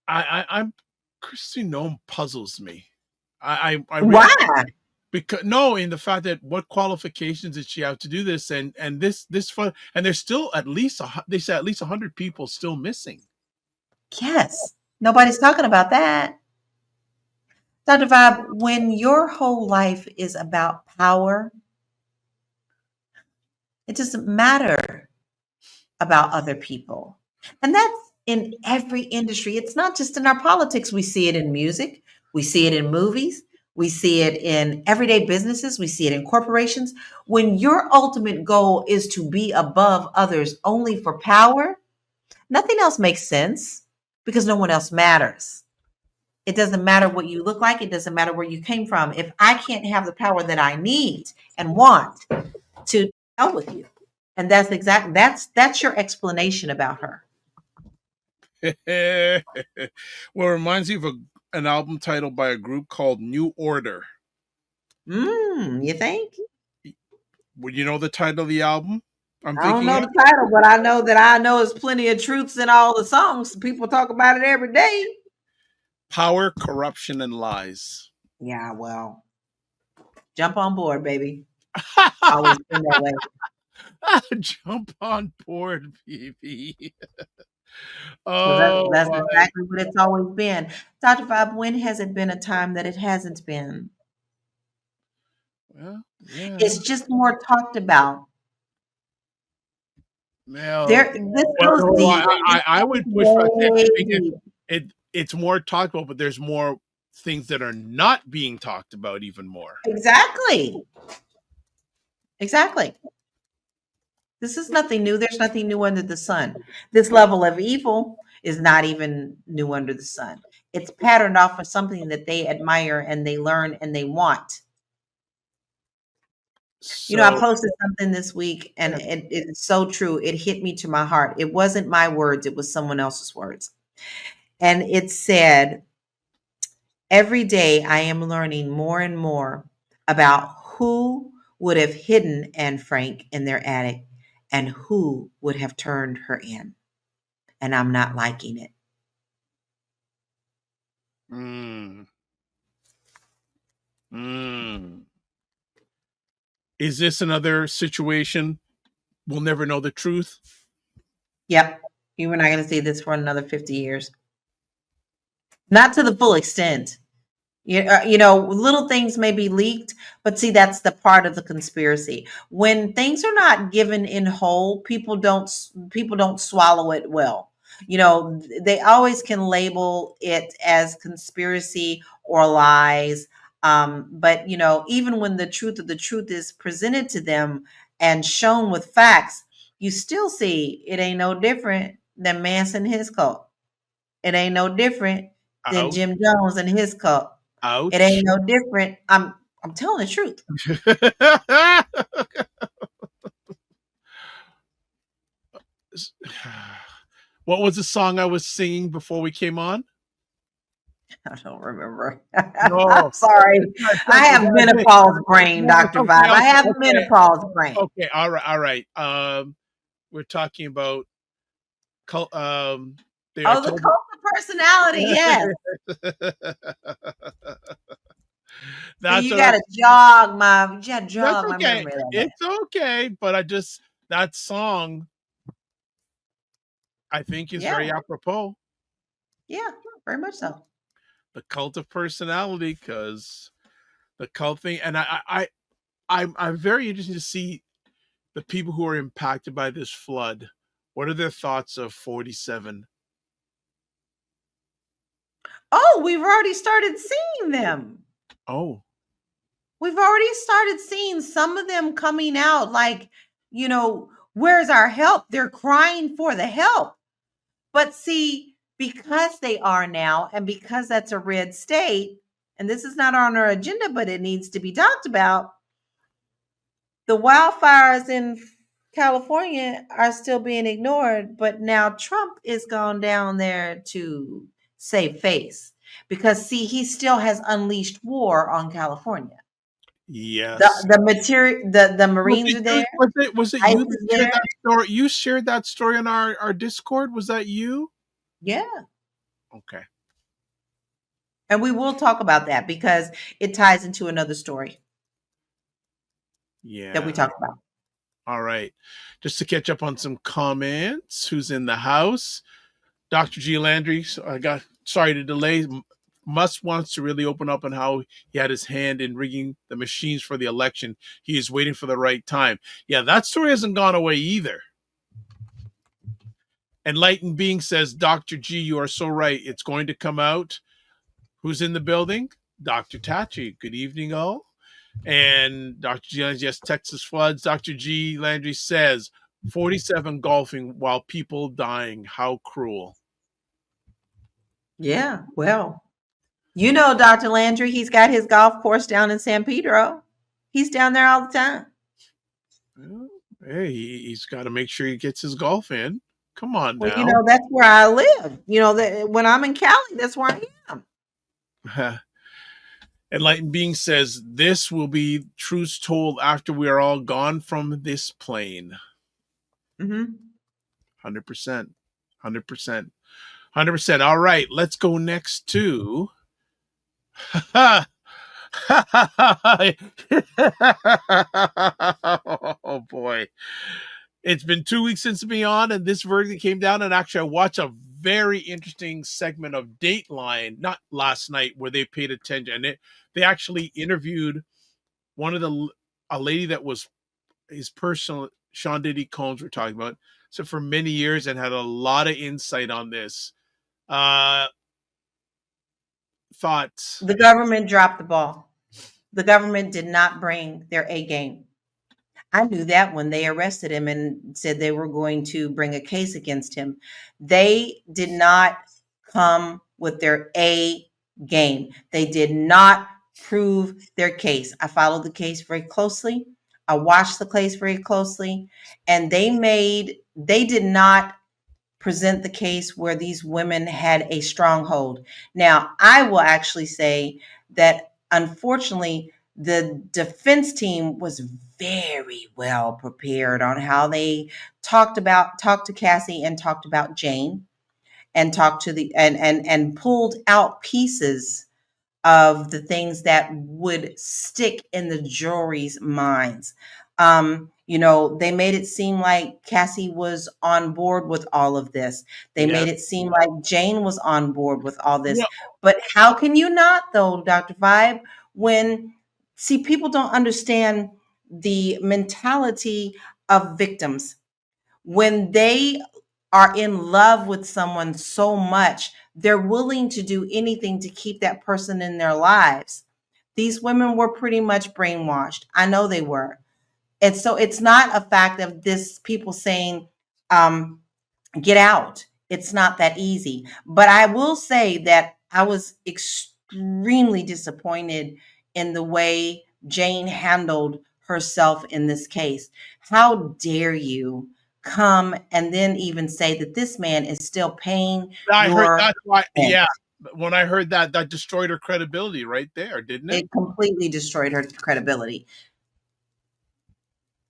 I'm Christy Nome puzzles me. I really, Why? because no, in the fact that what qualifications did she have to do this, and this fun, and there's still at least they say at least 100 people still missing. Yes. Nobody's talking about that. Dr. Vibe, when your whole life is about power, it doesn't matter about other people. And that's in every industry. It's not just in our politics. We see it in music. We see it in movies. We see it in everyday businesses. We see it in corporations. When your ultimate goal is to be above others only for power, nothing else makes sense because no one else matters. It doesn't matter what you look like. It doesn't matter where you came from. If I can't have the power that I need and want to help with you. And that's your explanation about her. Well, it reminds me of an album title by a group called New Order. You think? Well, you know the title of the album? I don't know the title, but I know there's plenty of truths in all the songs. People talk about it every day. Power, Corruption, and Lies. Yeah, well, jump on board, baby. Always been that way. Jump on board, baby. Well, that's exactly what it's always been. Dr. Bob, when has it been a time that it hasn't been? Well, yeah. It's just more talked about. Well, This goes deep. I would push back. I think it's more talked about, but there's more things that are not being talked about even more. Exactly. This is nothing new. There's nothing new under the sun. This level of evil is not even new under the sun. It's patterned off of something that they admire and they learn and they want. So, I posted something this week and it's so true. It hit me to my heart. It wasn't my words. It was someone else's words. And it said, every day I am learning more and more about who would have hidden Anne Frank in their attic and who would have turned her in. And I'm not liking it. Is this another situation? We'll never know the truth. Yep. You and I are going to see this for another 50 years. Not to the full extent. Little things may be leaked, but see, that's the part of the conspiracy. When things are not given in whole, people don't swallow it well. They always can label it as conspiracy or lies. But even when the truth of the truth is presented to them and shown with facts, you still see it ain't no different than Manson and his cult. It ain't no different than Jim Jones and his cult. Ouch. It ain't no different. I'm telling the truth. What was the song I was singing before we came on? I don't remember. No. I'm sorry. I have menopause brain, Dr. Vibe. I have menopause brain. Okay, all right. We're talking about cult. The cult of personality. Yes. You got to jog my memory. It's okay, but that song, I think, is very apropos. Yeah, very much so. The cult of personality, because the cult thing, and I'm very interested to see the people who are impacted by this flood. What are their thoughts of 47? Oh, we've already started seeing them. Oh. We've already started seeing some of them coming out like, where's our help? They're crying for the help. But see, because they are now, and because that's a red state, and this is not on our agenda, but it needs to be talked about, the wildfires in California are still being ignored, but now Trump is gone down there to save face because, see, he still has unleashed war on California. Yes. The Marines are there. Was it ICE you is that shared there. that story? You shared that story on our Discord? Was that you? Yeah. Okay. And we will talk about that because it ties into another story Yeah. that we talked about. All right. Just to catch up on some comments. Who's in the house? Dr. G. Landry. Sorry to delay. Musk wants to really open up on how he had his hand in rigging the machines for the election. He is waiting for the right time. Yeah, that story hasn't gone away either. Enlightened Being says, Dr. G, you are so right. It's going to come out. Who's in the building? Dr. Tachi. Good evening, all. And Dr. G Landry, yes, Texas floods. Dr. G Landry says, 47 golfing while people dying. How cruel. Yeah, well, Dr. Landry, he's got his golf course down in San Pedro. He's down there all the time. Well, hey, he's got to make sure he gets his golf in. Come on now. Well, that's where I live. When I'm in Cali, that's where I am. Enlightened Being says, this will be truths told after we are all gone from this plane. 100%. 100%. 100%. All right, let's go next to... Oh, boy. It's been 2 weeks since me on, and this verdict came down, and actually I watched a very interesting segment of Dateline, not last night, where they paid attention. And they actually interviewed a lady that was his personal, Sean Diddy Combs we're talking about, so for many years, and had a lot of insight on this. Thoughts? The government dropped the ball. The government did not bring their A game. I knew that when they arrested him and said they were going to bring a case against him. They did not come with their A game. They did not prove their case. I followed the case very closely. I watched the case very closely, and they did not present the case where these women had a stronghold. Now, I will actually say that unfortunately, the defense team was very well prepared on how they talked to Cassie and talked about Jane and talked to and pulled out pieces of the things that would stick in the jury's minds. They made it seem like Cassie was on board with all of this. They made it seem like Jane was on board with all this. Yeah. But how can you not, though, Dr. Vibe, when, see, people don't understand the mentality of victims. When they are in love with someone so much, they're willing to do anything to keep that person in their lives. These women were pretty much brainwashed. I know they were. And so it's not a fact of this people saying, get out. It's not that easy. But I will say that I was extremely disappointed in the way Jane handled herself in this case. How dare you come and then even say that this man is still paying heard that's why. Yeah, when I heard that destroyed her credibility right there, didn't it? It completely destroyed her credibility.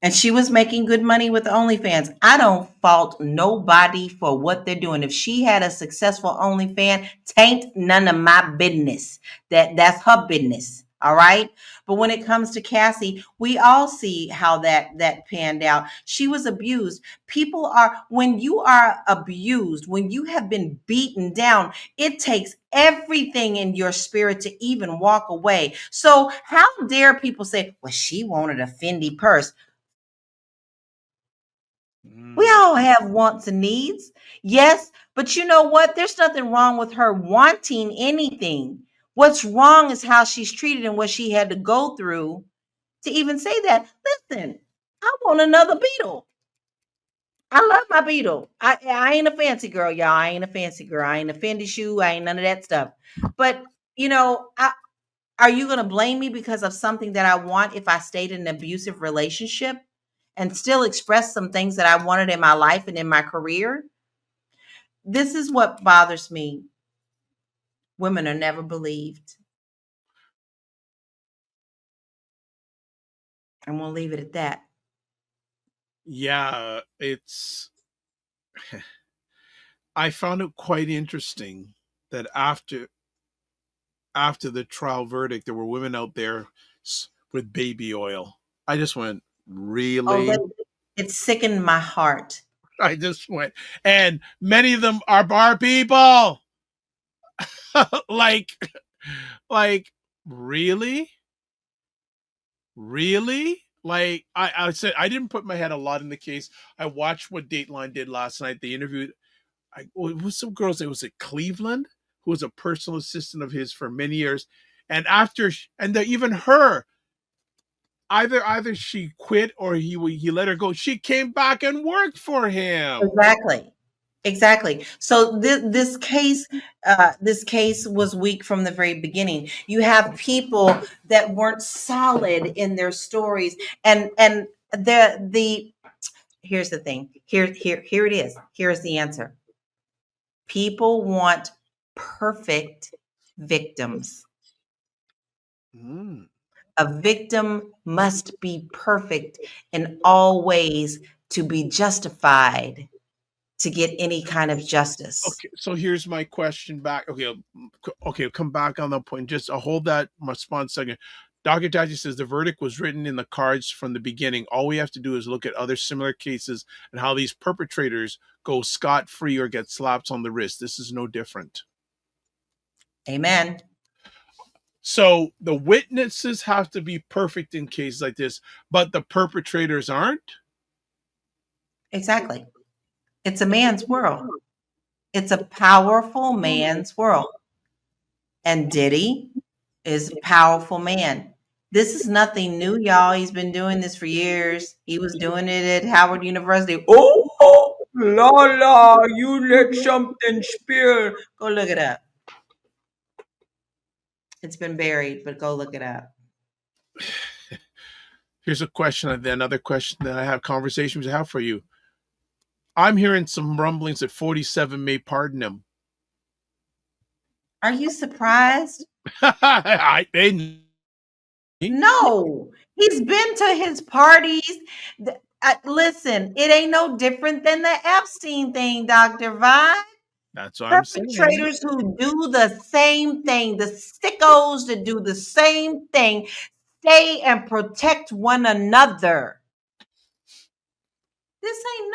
And she was making good money with OnlyFans. I don't fault nobody for what they're doing. If she had a successful OnlyFans, tain't none of my business. That's her business. All right. But when it comes to Cassie, we all see how that panned out. She was abused. When you are abused, when you have been beaten down, it takes everything in your spirit to even walk away. So how dare people say, well, she wanted a Fendi purse. We all have wants and needs. Yes, but you know what? There's nothing wrong with her wanting anything. What's wrong is how she's treated and what she had to go through to even say that. Listen, I want another Beetle. I love my Beetle. I ain't a fancy girl, y'all. I ain't a fancy girl. I ain't a Fendi shoe. I ain't none of that stuff. But, are you going to blame me because of something that I want if I stayed in an abusive relationship and still express some things that I wanted in my life and in my career? This is what bothers me. Women are never believed. I'm going to leave it at that. Yeah, I found it quite interesting that after the trial verdict, there were women out there with baby oil. I just went, really? Oh, it sickened my heart. I just went, and many of them are bar people. like, really? Really? Like, I said, I didn't put my head a lot in the case. I watched what Dateline did last night. They interviewed, it was some girls. It was at Cleveland, who was a personal assistant of his for many years. And even her, either she quit or he let her go. She came back and worked for him. Exactly. So this case was weak from the very beginning. You have people that weren't solid in their stories, and the here's the thing. Here it is. Here's the answer. People want perfect victims. A victim must be perfect in all ways to be justified to get any kind of justice. Okay, so here's my question back. Okay, come back on that point. Just hold that response a second. Dr. Taji says the verdict was written in the cards from the beginning. All we have to do is look at other similar cases and how these perpetrators go scot-free or get slaps on the wrist. This is no different. Amen. So the witnesses have to be perfect in cases like this, but the perpetrators aren't? Exactly. It's a man's world. It's a powerful man's world. And Diddy is a powerful man. This is nothing new, y'all. He's been doing this for years. He was doing it at Howard University. Oh, LaLa, you let something spill. Go look it up. It's been buried, but go look it up. Here's a question, another question that I have conversations I have for you. I'm hearing some rumblings that 47 may pardon him. Are you surprised? No, he's been to his parties. Listen, it ain't no different than the Epstein thing, Dr. Vine. That's what I'm saying. Perpetrators who do the same thing, the sickos that do the same thing, stay and protect one another. This ain't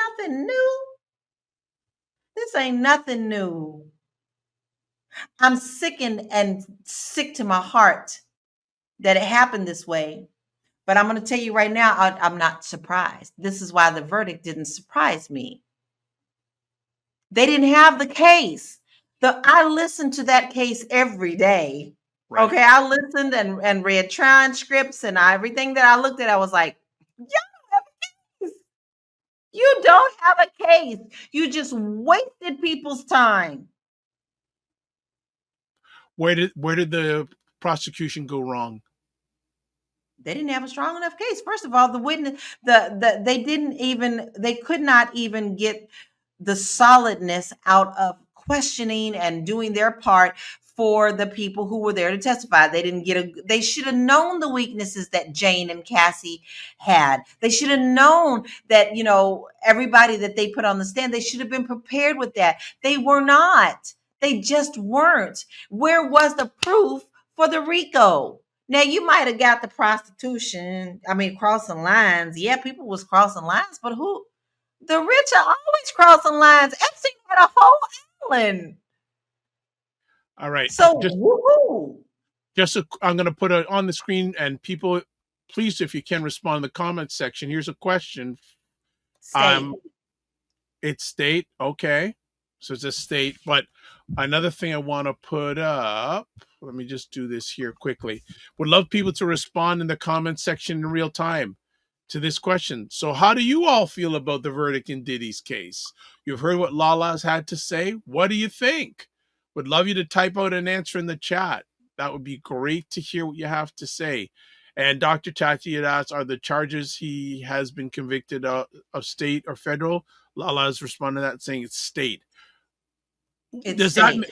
nothing new. I'm sickened and sick to my heart that it happened this way. But I'm going to tell you right now, I'm not surprised. This is why the verdict didn't surprise me. They didn't have the case. I listened to that case every day. Right. Okay, I listened and read transcripts and everything that I looked at. I was like, you don't have a case. You don't have a case. You just wasted people's time. Where did the prosecution go wrong? They didn't have a strong enough case. First of all, the witness, they could not even get the solidness out of questioning and doing their part for the people who were there to testify. They should have known the weaknesses that Jane and Cassie had. They should have known that, everybody that they put on the stand, they should have been prepared with that. They were not. They just weren't. Where was the proof for the RICO? Now, you might have got the prostitution, crossing lines. Yeah, people was crossing lines, but who? The rich are always crossing lines. Epstein had a whole island. All right. So, I'm going to put it on the screen, and people, please, if you can, respond in the comments section. Here's a question. State. It's state. Okay. So it's a state. But another thing I want to put up. let me just do this here quickly. Would love people to respond in the comment section in real time to this question. So how do you all feel about the verdict in Diddy's case? You've heard what Lala's had to say. What do you think? Would love you to type out an answer in the chat. That would be great to hear what you have to say. And Dr. Tati had asked, are the charges he has been convicted of state or federal? Lala has responded to that saying it's state. It's state.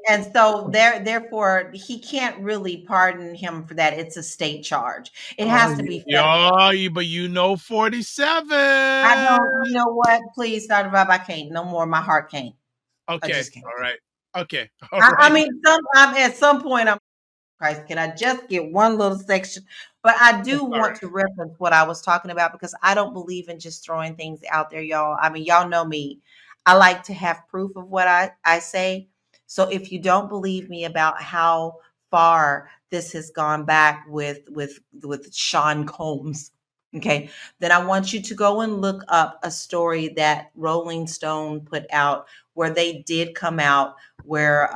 And so therefore he can't really pardon him for that. It's a state charge. It has to be federal. Yeah, but 47. I don't, you know what? Please, Dr. Bob, I can't. No more. My heart can't. Okay. I just can't. All right. Okay. All right. I mean, at some point, Christ, can I just get one little section? But I do want to reference what I was talking about, because I don't believe in just throwing things out there, y'all. I mean, y'all know me. I like to have proof of what I say. So if you don't believe me about how far this has gone back with Sean Combs, okay, then I want you to go and look up a story that Rolling Stone put out, where they did come out where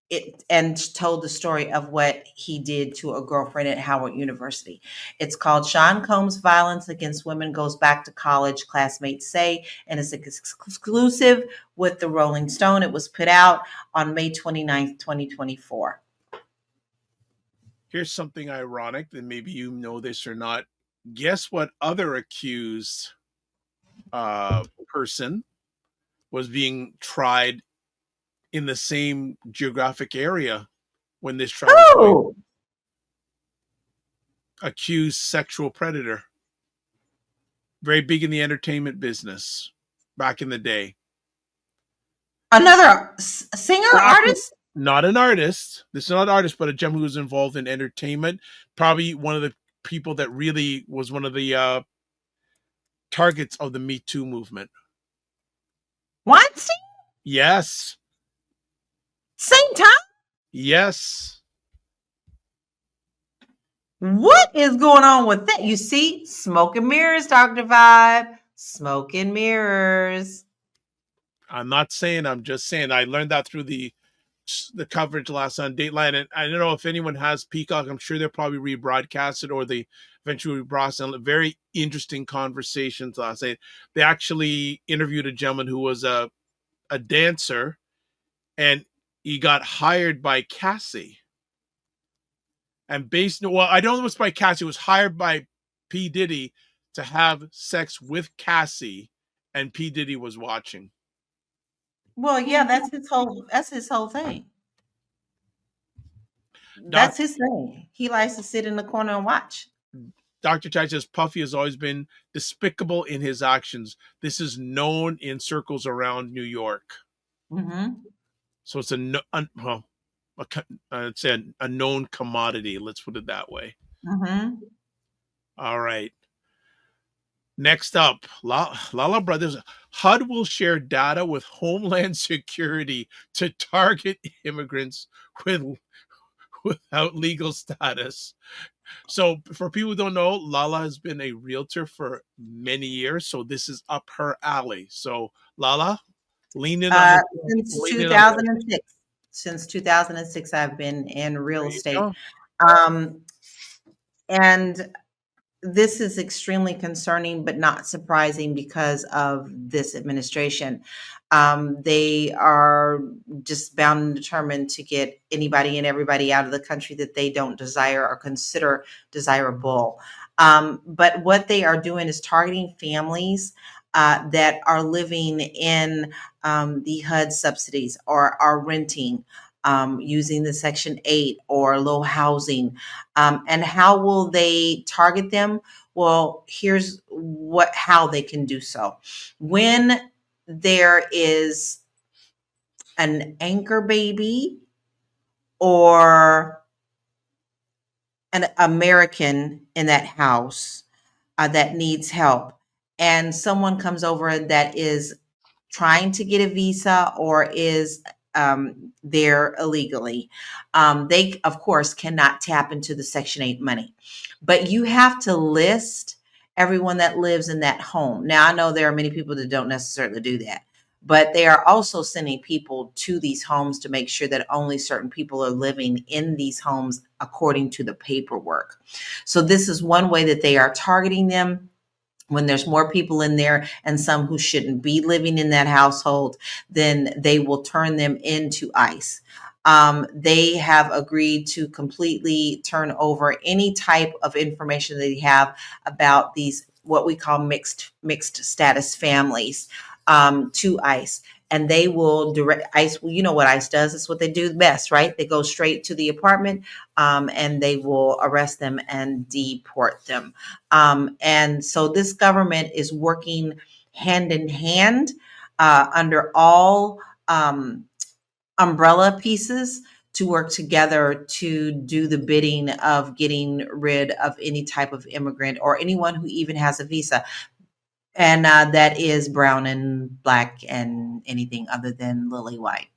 it and told the story of what he did to a girlfriend at Howard University. It's called Sean Combs' Violence Against Women Goes Back to College, Classmates Say, and it's exclusive with the Rolling Stone. It was put out on May 29th, 2024. Here's something ironic, that maybe you know this or not. Guess what other accused person was being tried in the same geographic area when this trial was going? Accused sexual predator. Very big in the entertainment business back in the day. Another singer, artist? Not an artist. This is not an artist, but a gentleman who was involved in entertainment. Probably one of the people that really was one of the targets of the Me Too movement. Weinstein? Yes. Same time? Yes. What is going on with that? You see, smoke and mirrors, Dr. Vibe. Smoke and mirrors. I'm not saying, I'm just saying. I learned that through the coverage last on Dateline. And I don't know if anyone has Peacock. I'm sure they'll probably rebroadcast it, or they eventually rebroadcast it. Very interesting conversations last night. They actually interviewed a gentleman who was a dancer, and he got hired by Cassie. And I don't know what's by Cassie. It was hired by P. Diddy to have sex with Cassie, and P. Diddy was watching. Well, yeah, that's his whole thing. That's his thing. He likes to sit in the corner and watch. Dr. Chai says Puffy has always been despicable in his actions. This is known in circles around New York. Mm-hmm. So it's I'd say a known commodity. Let's put it that way. Mm-hmm. All right. Next up, LaLa Brothers. HUD will share data with Homeland Security to target immigrants without legal status. So for people who don't know, LaLa has been a realtor for many years. So this is up her alley. So LaLa, lean in on since 2006. Since 2006, I've been in real estate. And this is extremely concerning, but not surprising because of this administration. They are just bound and determined to get anybody and everybody out of the country that they don't desire or consider desirable. But what they are doing is targeting families that are living in the HUD subsidies or are renting, using the Section 8 or low housing. And how will they target them? Well, here's how they can do so. When there is an anchor baby or an American in that house that needs help, and someone comes over that is trying to get a visa or is there illegally, they of course cannot tap into the Section 8 money, but you have to list everyone that lives in that home. Now, I know there are many people that don't necessarily do that, but they are also sending people to these homes to make sure that only certain people are living in these homes according to the paperwork. So this is one way that they are targeting them. When there's more people in there and some who shouldn't be living in that household, then they will turn them into ICE. They have agreed to completely turn over any type of information that they have about these, what we call mixed status families, to ICE. And they will direct ICE. Well, you know what ICE does? It's what they do best, right? They go straight to the apartment, and they will arrest them and deport them. And so this government is working hand in hand, under all umbrella pieces, to work together to do the bidding of getting rid of any type of immigrant or anyone who even has a visa. And that is brown and black and anything other than lily white.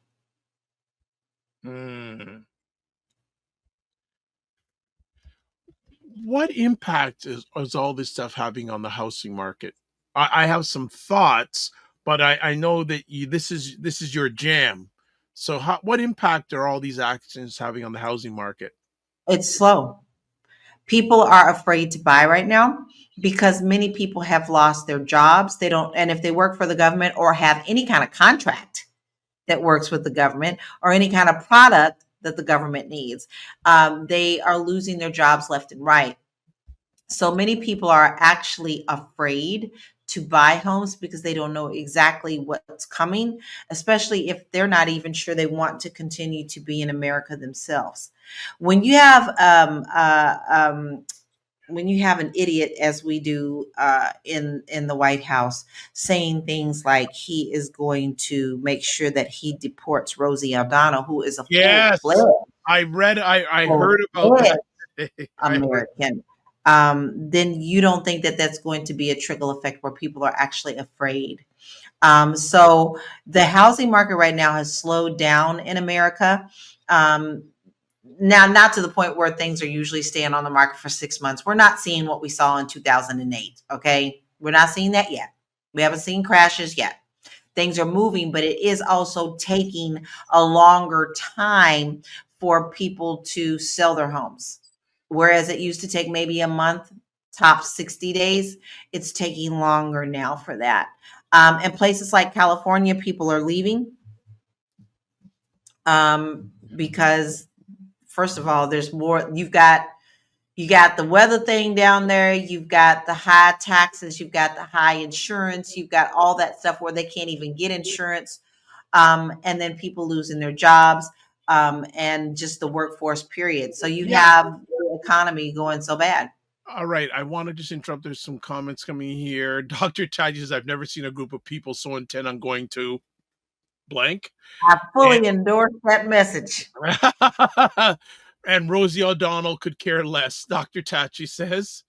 What impact is all this stuff having on the housing market? I have some thoughts, but I know that this is your jam. So what impact are all these actions having on the housing market? It's slow. People are afraid to buy right now because many people have lost their jobs. They don't, and if they work for the government or have any kind of contract that works with the government or any kind of product that the government needs, they are losing their jobs left and right. So many people are actually afraid to buy homes because they don't know exactly what's coming, especially if they're not even sure they want to continue to be in America themselves. When you have an idiot, as we do in the White House, saying things like he is going to make sure that he deports Rosie O'Donnell, who is a Yes, full-fledged I heard about that. American, then you don't think that that's going to be a trickle effect where people are actually afraid. So the housing market right now has slowed down in America. Now, not to the point where things are usually staying on the market for 6 months. We're not seeing what we saw in 2008. Okay. We're not seeing that yet. We haven't seen crashes yet. Things are moving, but it is also taking a longer time for people to sell their homes. Whereas it used to take maybe a month, top 60 days, it's taking longer now for that. And places like California, people are leaving because, first of all, there's more. You got the weather thing down there. You've got the high taxes. You've got the high insurance. You've got all that stuff where they can't even get insurance. And then people losing their jobs, and just the workforce period. So you have the economy going so bad. All right, I want to just interrupt. There's some comments coming here. Dr. Taj says, I've never seen a group of people so intent on going to blank. I fully endorse that message. And Rosie O'Donnell could care less, Dr. Tachi says.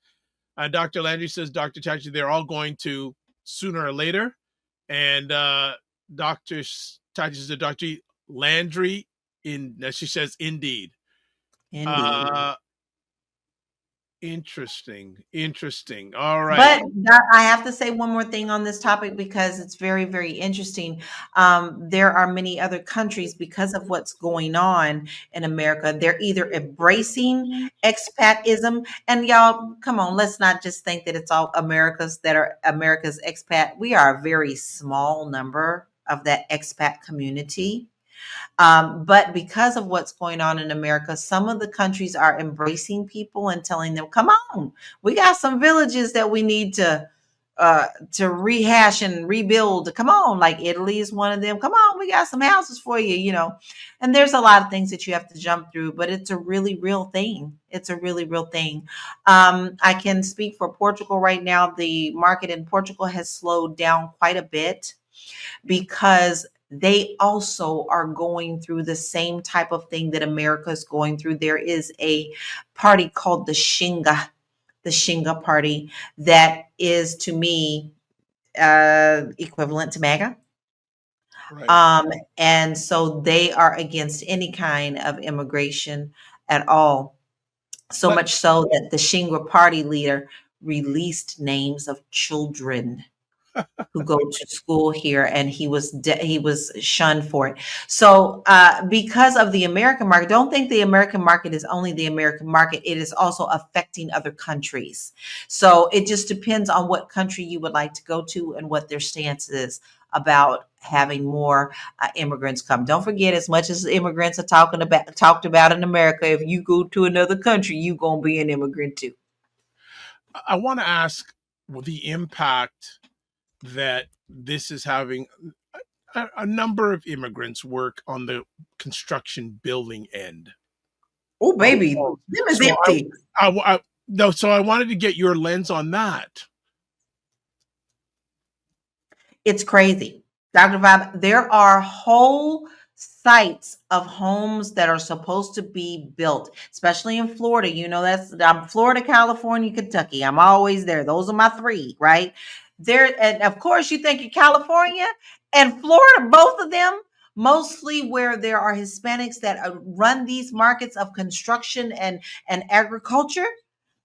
Dr. Landry says, Dr. Tachi, they're all going to sooner or later. And Dr. Tachi says, Dr. Landry, she says, indeed. Interesting. All right. But I have to say one more thing on this topic because it's very, very interesting. There are many other countries, because of what's going on in America, they're either embracing expatism, and y'all, come on, let's not just think that it's all America's expat. We are a very small number of that expat community. But because of what's going on in America, some of the countries are embracing people and telling them, come on, we got some villages that we need to rehash and rebuild. Come on, like Italy is one of them. Come on, we got some houses for you, and there's a lot of things that you have to jump through, but it's a really real thing. It's a really real thing. I can speak for Portugal right now. The market in Portugal has slowed down quite a bit because they also are going through the same type of thing that America is going through. There is a party called the Shinga party, that is, to me, equivalent to MAGA. Right. And so they are against any kind of immigration at all. So much so that the Shinga party leader released names of children who go to school here, and he was shunned for it. So because of the American market, don't think the American market is only the American market. It is also affecting other countries. So it just depends on what country you would like to go to and what their stance is about having more immigrants come. Don't forget, as much as immigrants are talked about in America, if you go to another country, you're gonna be an immigrant too. I want to ask the impact that this is having. A number of immigrants work on the construction building end. Oh, baby, Oh, them is so empty. no, so I wanted to get your lens on that. It's crazy. Dr. Vibe, there are whole sites of homes that are supposed to be built, especially in Florida. You know, I'm Florida, California, Kentucky. I'm always there. Those are my three, right? There, and of course, you think of California and Florida, both of them, mostly where there are Hispanics that run these markets of construction and agriculture.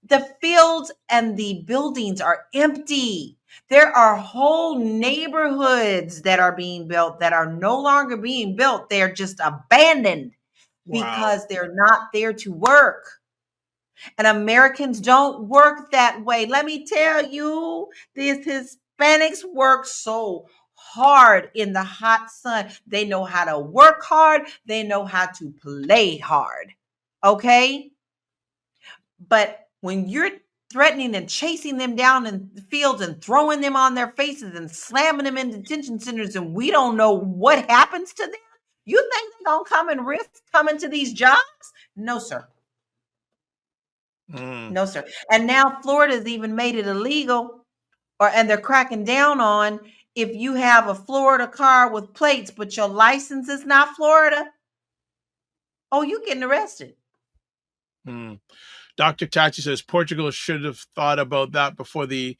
The fields and the buildings are empty. There are whole neighborhoods that are being built that are no longer being built. They're just abandoned because they're not there to work. And Americans don't work that way. Let me tell you, these Hispanics work so hard in the hot sun. They know how to work hard. They know how to play hard. Okay? But when you're threatening and chasing them down in the fields and throwing them on their faces and slamming them in detention centers, and we don't know what happens to them, you think they're going to come and risk coming to these jobs? No, sir. No, sir. And now Florida's even made it illegal, and they're cracking down on if you have a Florida car with plates, but your license is not Florida. Oh, you're getting arrested. Dr. Tachi says Portugal should have thought about that before they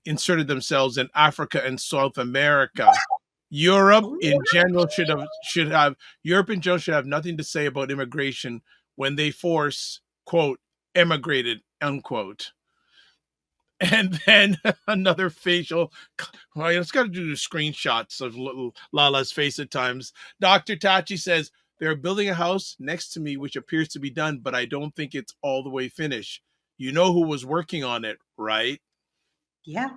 inserted themselves in Africa and South America. Europe in general should have nothing to say about immigration when they force, quote, emigrated, unquote. And then another facial. Well, it's got to do the screenshots of little Lala's face at times. Dr. Tachi says, they're building a house next to me, which appears to be done, but I don't think it's all the way finished. You know who was working on it, right? Yeah.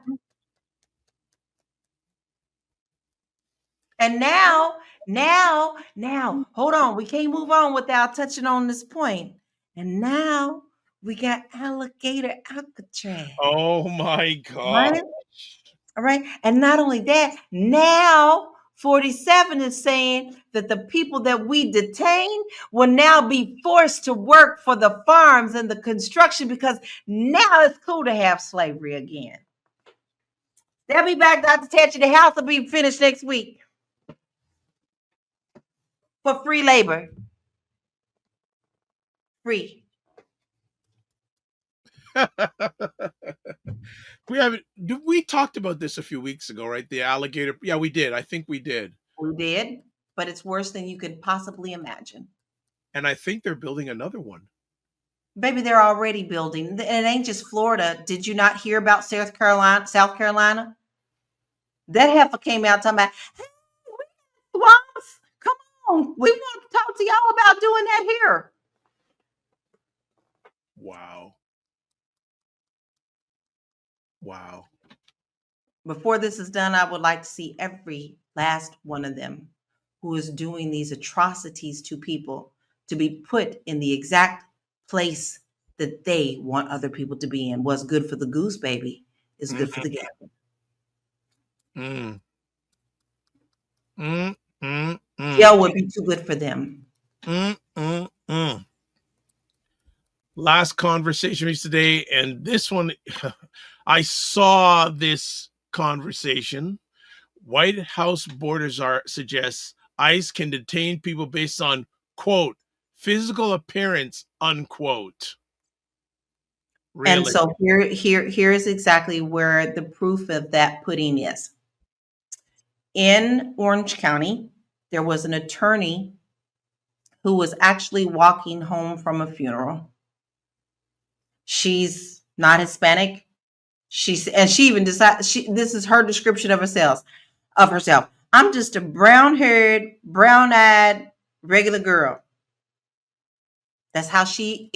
And now, hold on. We can't move on without touching on this point. And now we got alligator Alcatraz. Oh my God. Right? All right. And not only that, now 47 is saying that the people that we detain will now be forced to work for the farms and the construction because now it's cool to have slavery again. They'll be back, Dr. Tachi. The house will be finished next week for free labor. Free. We talked about this a few weeks ago, right? The alligator. Yeah, we did. I think we did. We did, but it's worse than you could possibly imagine. And I think they're building another one. Baby, they're already building. And it ain't just Florida. Did you not hear about South Carolina? That heifer came out talking about, hey, swamps, come on. We want to talk to y'all about doing that here. Wow. Before this is done, I would like to see every last one of them who is doing these atrocities to people to be put in the exact place that they want other people to be in. What's good for the goose, baby, is good for the gander. Jail would be too good for them. Last conversation today, and this one, I saw this conversation. White House borders suggests ICE can detain people based on, quote, physical appearance, unquote. Really? And so here is exactly where the proof of that pudding is. In Orange County, there was an attorney who was actually walking home from a funeral. She's not Hispanic. She even decided this is her description of herself. I'm just a brown-haired, brown-eyed, regular girl. That's how she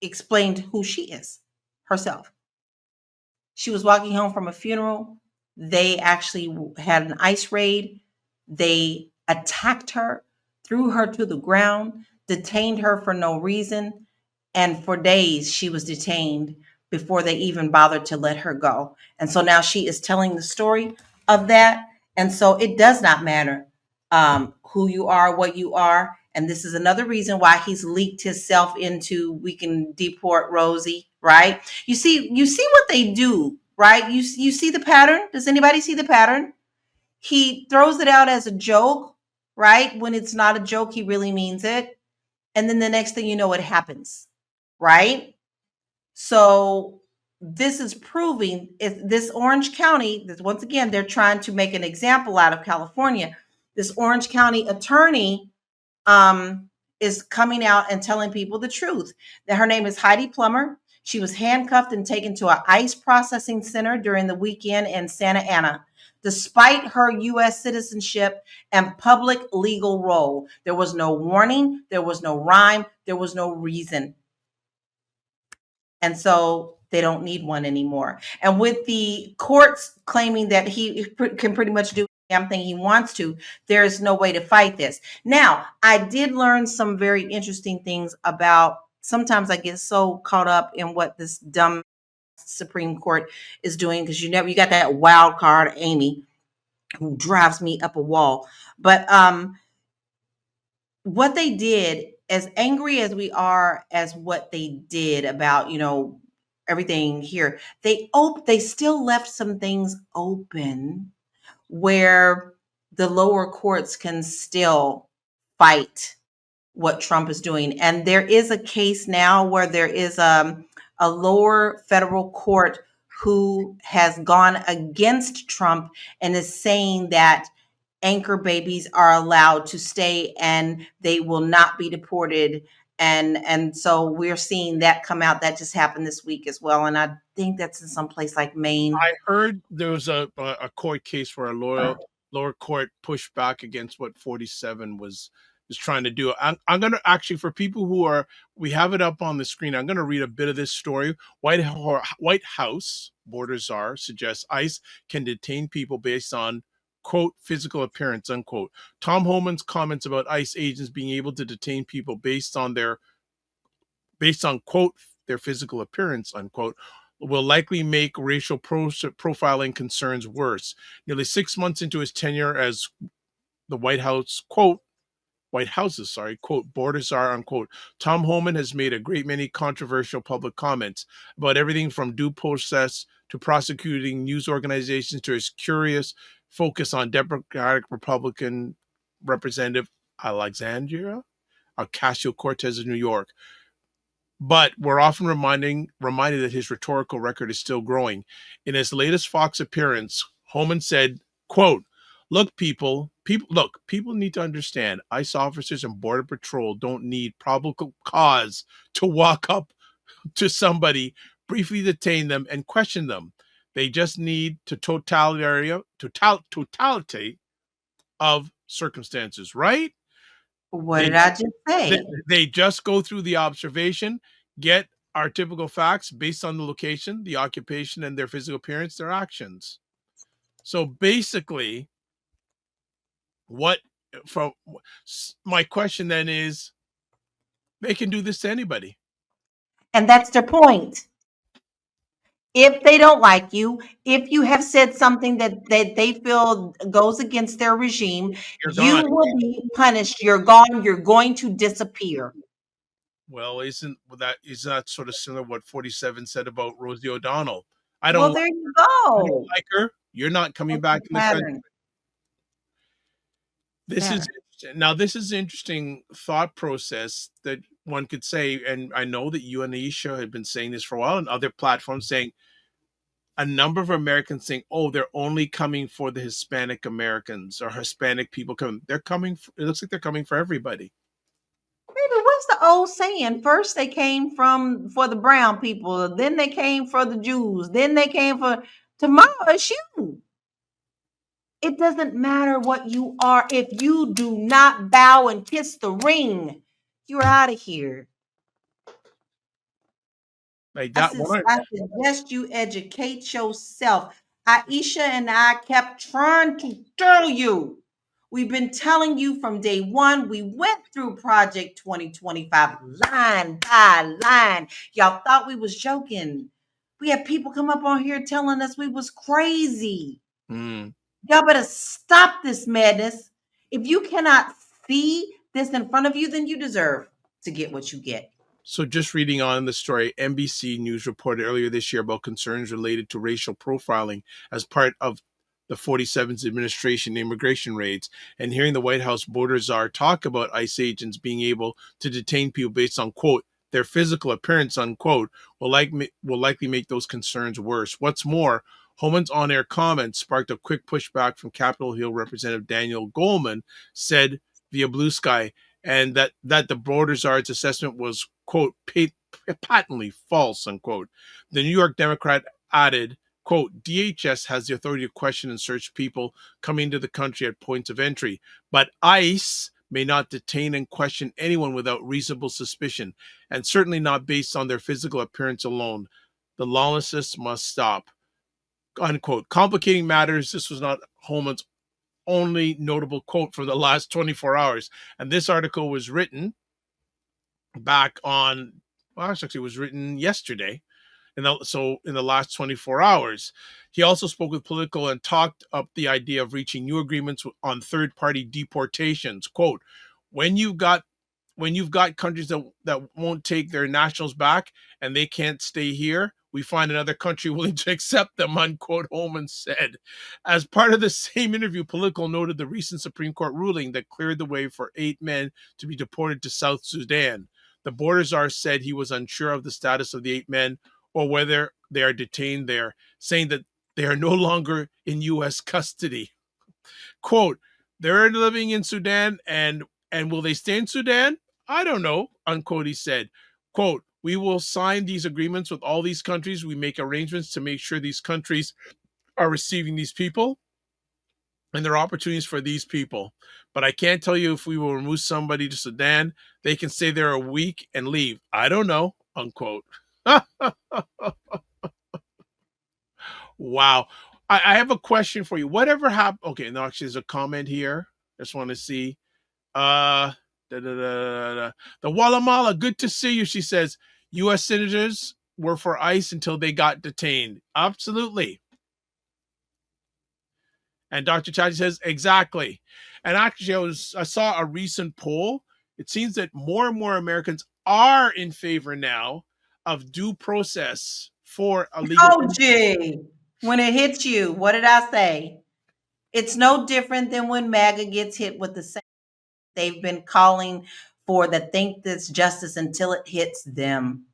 explained who she is herself. She was walking home from a funeral. They actually had an ICE raid. They attacked her, threw her to the ground, detained her for no reason. And for days, she was detained before they even bothered to let her go. And so now she is telling the story of that. And so it does not matter who you are, what you are. And this is another reason why he's leaked himself into we can deport Rosie, right? You see what they do, right? You see the pattern? Does anybody see the pattern? He throws it out as a joke, right? When it's not a joke, he really means it. And then the next thing you know, it happens, right? So this is proving this Orange County, once again, they're trying to make an example out of California. This Orange County attorney is coming out and telling people the truth. That her name is Heidi Plummer. She was handcuffed and taken to an ICE processing center during the weekend in Santa Ana. Despite her U.S. citizenship and public legal role, there was no warning, there was no rhyme, there was no reason. And so they don't need one anymore. And with the courts claiming that he can pretty much do damn thing he wants to, there is no way to fight this. Now, I did learn some very interesting things about, sometimes I get so caught up in what this dumb Supreme Court is doing, because you got that wild card, Amy, who drives me up a wall. But what they did, as angry as we are as what they did about, everything here, they still left some things open where the lower courts can still fight what Trump is doing. And there is a case now where there is a lower federal court who has gone against Trump and is saying that anchor babies are allowed to stay and they will not be deported. And so we're seeing that come out. That just happened this week as well. And I think that's in some place like Maine. I heard there was a court case where a lower court pushed back against what 47 was trying to do. I'm going to actually, for people we have it up on the screen, I'm going to read a bit of this story. White House border czar suggests ICE can detain people based on, quote, physical appearance, unquote. Tom Homan's comments about ICE agents being able to detain people based on, quote, their physical appearance, unquote, will likely make racial profiling concerns worse. Nearly 6 months into his tenure as the White House's, quote, border czar, unquote, Tom Homan has made a great many controversial public comments about everything from due process to prosecuting news organizations to his curious focus on Democratic Republican Representative Alexandria Ocasio-Cortez of New York. But we're often reminded that his rhetorical record is still growing. In his latest Fox appearance, Homan said, quote, people need to understand ICE officers and Border Patrol don't need probable cause to walk up to somebody, briefly detain them, and question them. They just need totality of circumstances, right? What did I just say? They just go through the observation, get our typical facts based on the location, the occupation, and their physical appearance, their actions. So basically, my question then is, they can do this to anybody. And that's their point. If they don't like you, if you have said something that they feel goes against their regime, you will be punished. You're gone. You're going to disappear. Well, isn't that sort of similar to what 47 said about Rosie O'Donnell? There you go. I don't like her. You're not coming back in the country. This is an interesting thought process that one could say, and I know that you and Aisha had been saying this for a while, and other platforms saying, a number of Americans saying, oh, they're only coming for the Hispanic Americans or Hispanic people coming. It looks like they're coming for everybody. Baby, what's the old saying? First they came for the brown people, then they came for the Jews, then they came for tomorrow it's you. It doesn't matter what you are. If you do not bow and kiss the ring, you're out of here. Like that one. I suggest you educate yourself. Aisha and I kept trying to tell you. We've been telling you from day one. We went through Project 2025 line by line. Y'all thought we was joking. We had people come up on here telling us we was crazy. Y'all better stop this madness. If you cannot see this in front of you, then you deserve to get what you get. So just reading on the story, NBC News reported earlier this year about concerns related to racial profiling as part of the 47th administration immigration raids, and hearing the White House border czar talk about ICE agents being able to detain people based on, quote, their physical appearance, unquote, will likely make those concerns worse. What's more, Homeland's on-air comments sparked a quick pushback from Capitol Hill Representative Daniel Goldman, said via Blue Sky, and that the border czar's assessment was, quote, patently false, unquote. The New York Democrat added, quote, DHS has the authority to question and search people coming into the country at points of entry, but ICE may not detain and question anyone without reasonable suspicion, and certainly not based on their physical appearance alone. The lawlessness must stop, unquote. Complicating matters, this was not Homeland's only notable quote for the last 24 hours. And this article was written back on, well, actually it was written yesterday. So in the last 24 hours, he also spoke with Politico and talked up the idea of reaching new agreements on third-party deportations. Quote, when you've got countries that won't take their nationals back and they can't stay here, we find another country willing to accept them, unquote, Holman said. As part of the same interview, Politico noted the recent Supreme Court ruling that cleared the way for 8 men to be deported to South Sudan. The border czar said he was unsure of the status of the 8 men or whether they are detained there, saying that they are no longer in U.S. custody. Quote, they're living in Sudan, and will they stay in Sudan? I don't know, unquote, he said. Quote, we will sign these agreements with all these countries. We make arrangements to make sure these countries are receiving these people and there are opportunities for these people. But I can't tell you if we will remove somebody to Sudan. They can stay there a week and leave. I don't know, unquote. Wow. I have a question for you. Whatever happened? Okay, no, actually, there's a comment here. Just want to see. The Walamala, good to see you. She says, U.S. senators were for ICE until they got detained. Absolutely. And Dr. Chachi says, exactly. And actually, I saw a recent poll. It seems that more and more Americans are in favor now of due process for illegal. Oh, gee. When it hits you, what did I say? It's no different than when MAGA gets hit with the same. They've been calling for the think this justice until it hits them.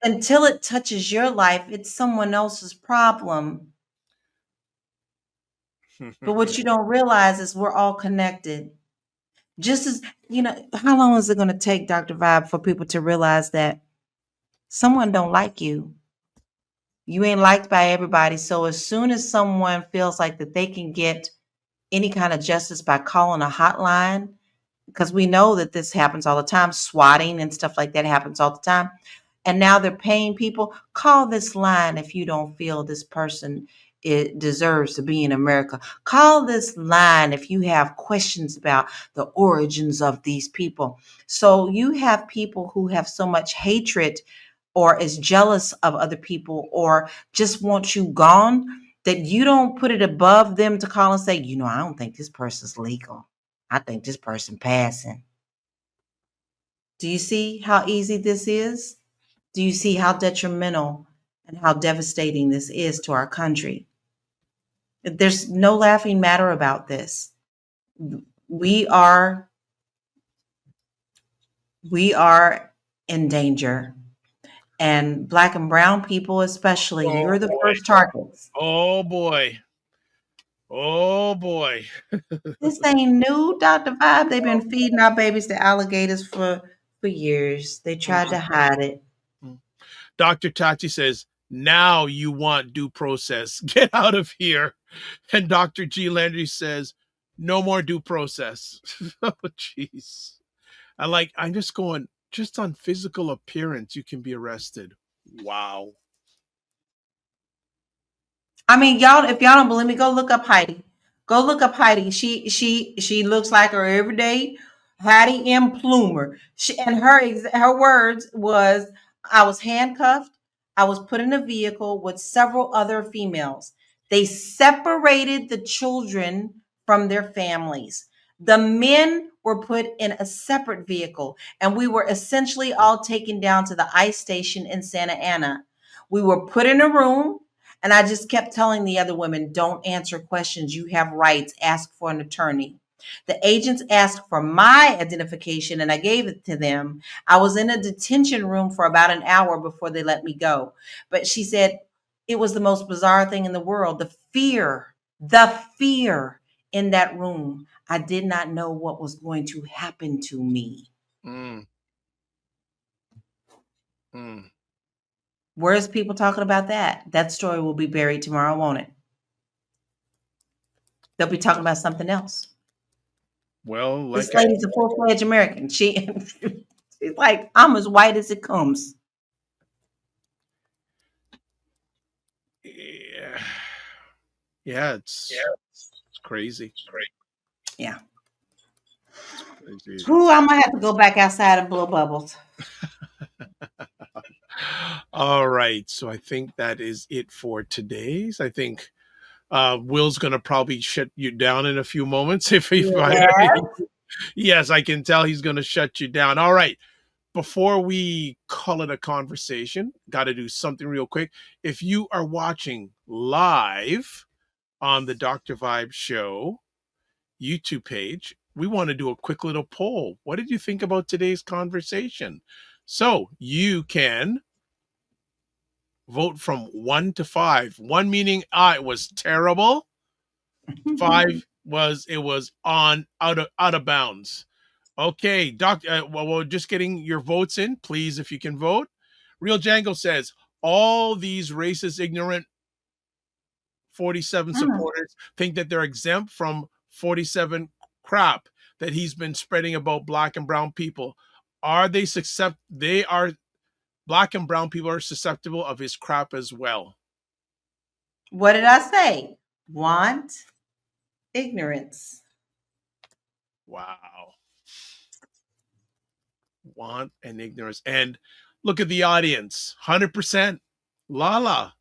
Until it touches your life, it's someone else's problem. But what you don't realize is we're all connected. Just as, how long is it going to take, Dr. Vibe, for people to realize that someone don't like you? You ain't liked by everybody. So as soon as someone feels like that they can get any kind of justice by calling a hotline, because we know that this happens all the time, swatting and stuff like that happens all the time. And now they're paying people, call this line if you don't feel this person deserves to be in America. Call this line if you have questions about the origins of these people. So you have people who have so much hatred or is jealous of other people or just want you gone that you don't put it above them to call and say, I don't think this person's legal. I think this person passing. Do you see how easy this is? Do you see how detrimental and how devastating this is to our country? There's no laughing matter about this. We are in danger. And Black and brown people especially, you're the first targets. Oh, boy. Oh boy. This ain't new, Dr. Vibe. They've been feeding our babies to alligators for years. They tried to hide it. Dr. Tati says, now you want due process. Get out of here. And Dr. G. Landry says, no more due process. Oh, jeez. I'm just going, just on physical appearance, you can be arrested. Wow. I mean, y'all, if y'all don't believe me, go look up Heidi. Go look up Heidi. She looks like her everyday Heidi M. Plumer. And her words was, I was handcuffed. I was put in a vehicle with several other females. They separated the children from their families. The men were put in a separate vehicle, and we were essentially all taken down to the ICE station in Santa Ana. We were put in a room. And I just kept telling the other women, don't answer questions. You have rights. Ask for an attorney. The agents asked for my identification and I gave it to them. I was in a detention room for about an hour before they let me go. But she said it was the most bizarre thing in the world. The fear in that room. I did not know what was going to happen to me. Where's people talking about that? That story will be buried tomorrow, won't it? They'll be talking about something else. Well, this lady's a full-fledged American. She's like, I'm as white as it comes. Yeah, it's crazy. Yeah. Ooh, I might have to go back outside and blow bubbles. All right. So I think that is it for today's. I think Will's going to probably shut you down in a few moments. Yes, I can tell he's going to shut you down. All right. Before we call it a conversation, got to do something real quick. If you are watching live on the Dr. Vibe Show YouTube page, we want to do a quick little poll. What did you think about today's conversation? So you can vote from 1 to 5. 1 meaning it was terrible. 5 was it was out of bounds. Okay, well, we're just getting your votes in, please, if you can vote. Real Django says all these racist, ignorant 47 supporters think that they're exempt from 47 crap that he's been spreading about black and brown people. Black and brown people are susceptible of his crap as well. What did I say? Want ignorance. Wow. Want and ignorance. And look at the audience. 100%. LaLa.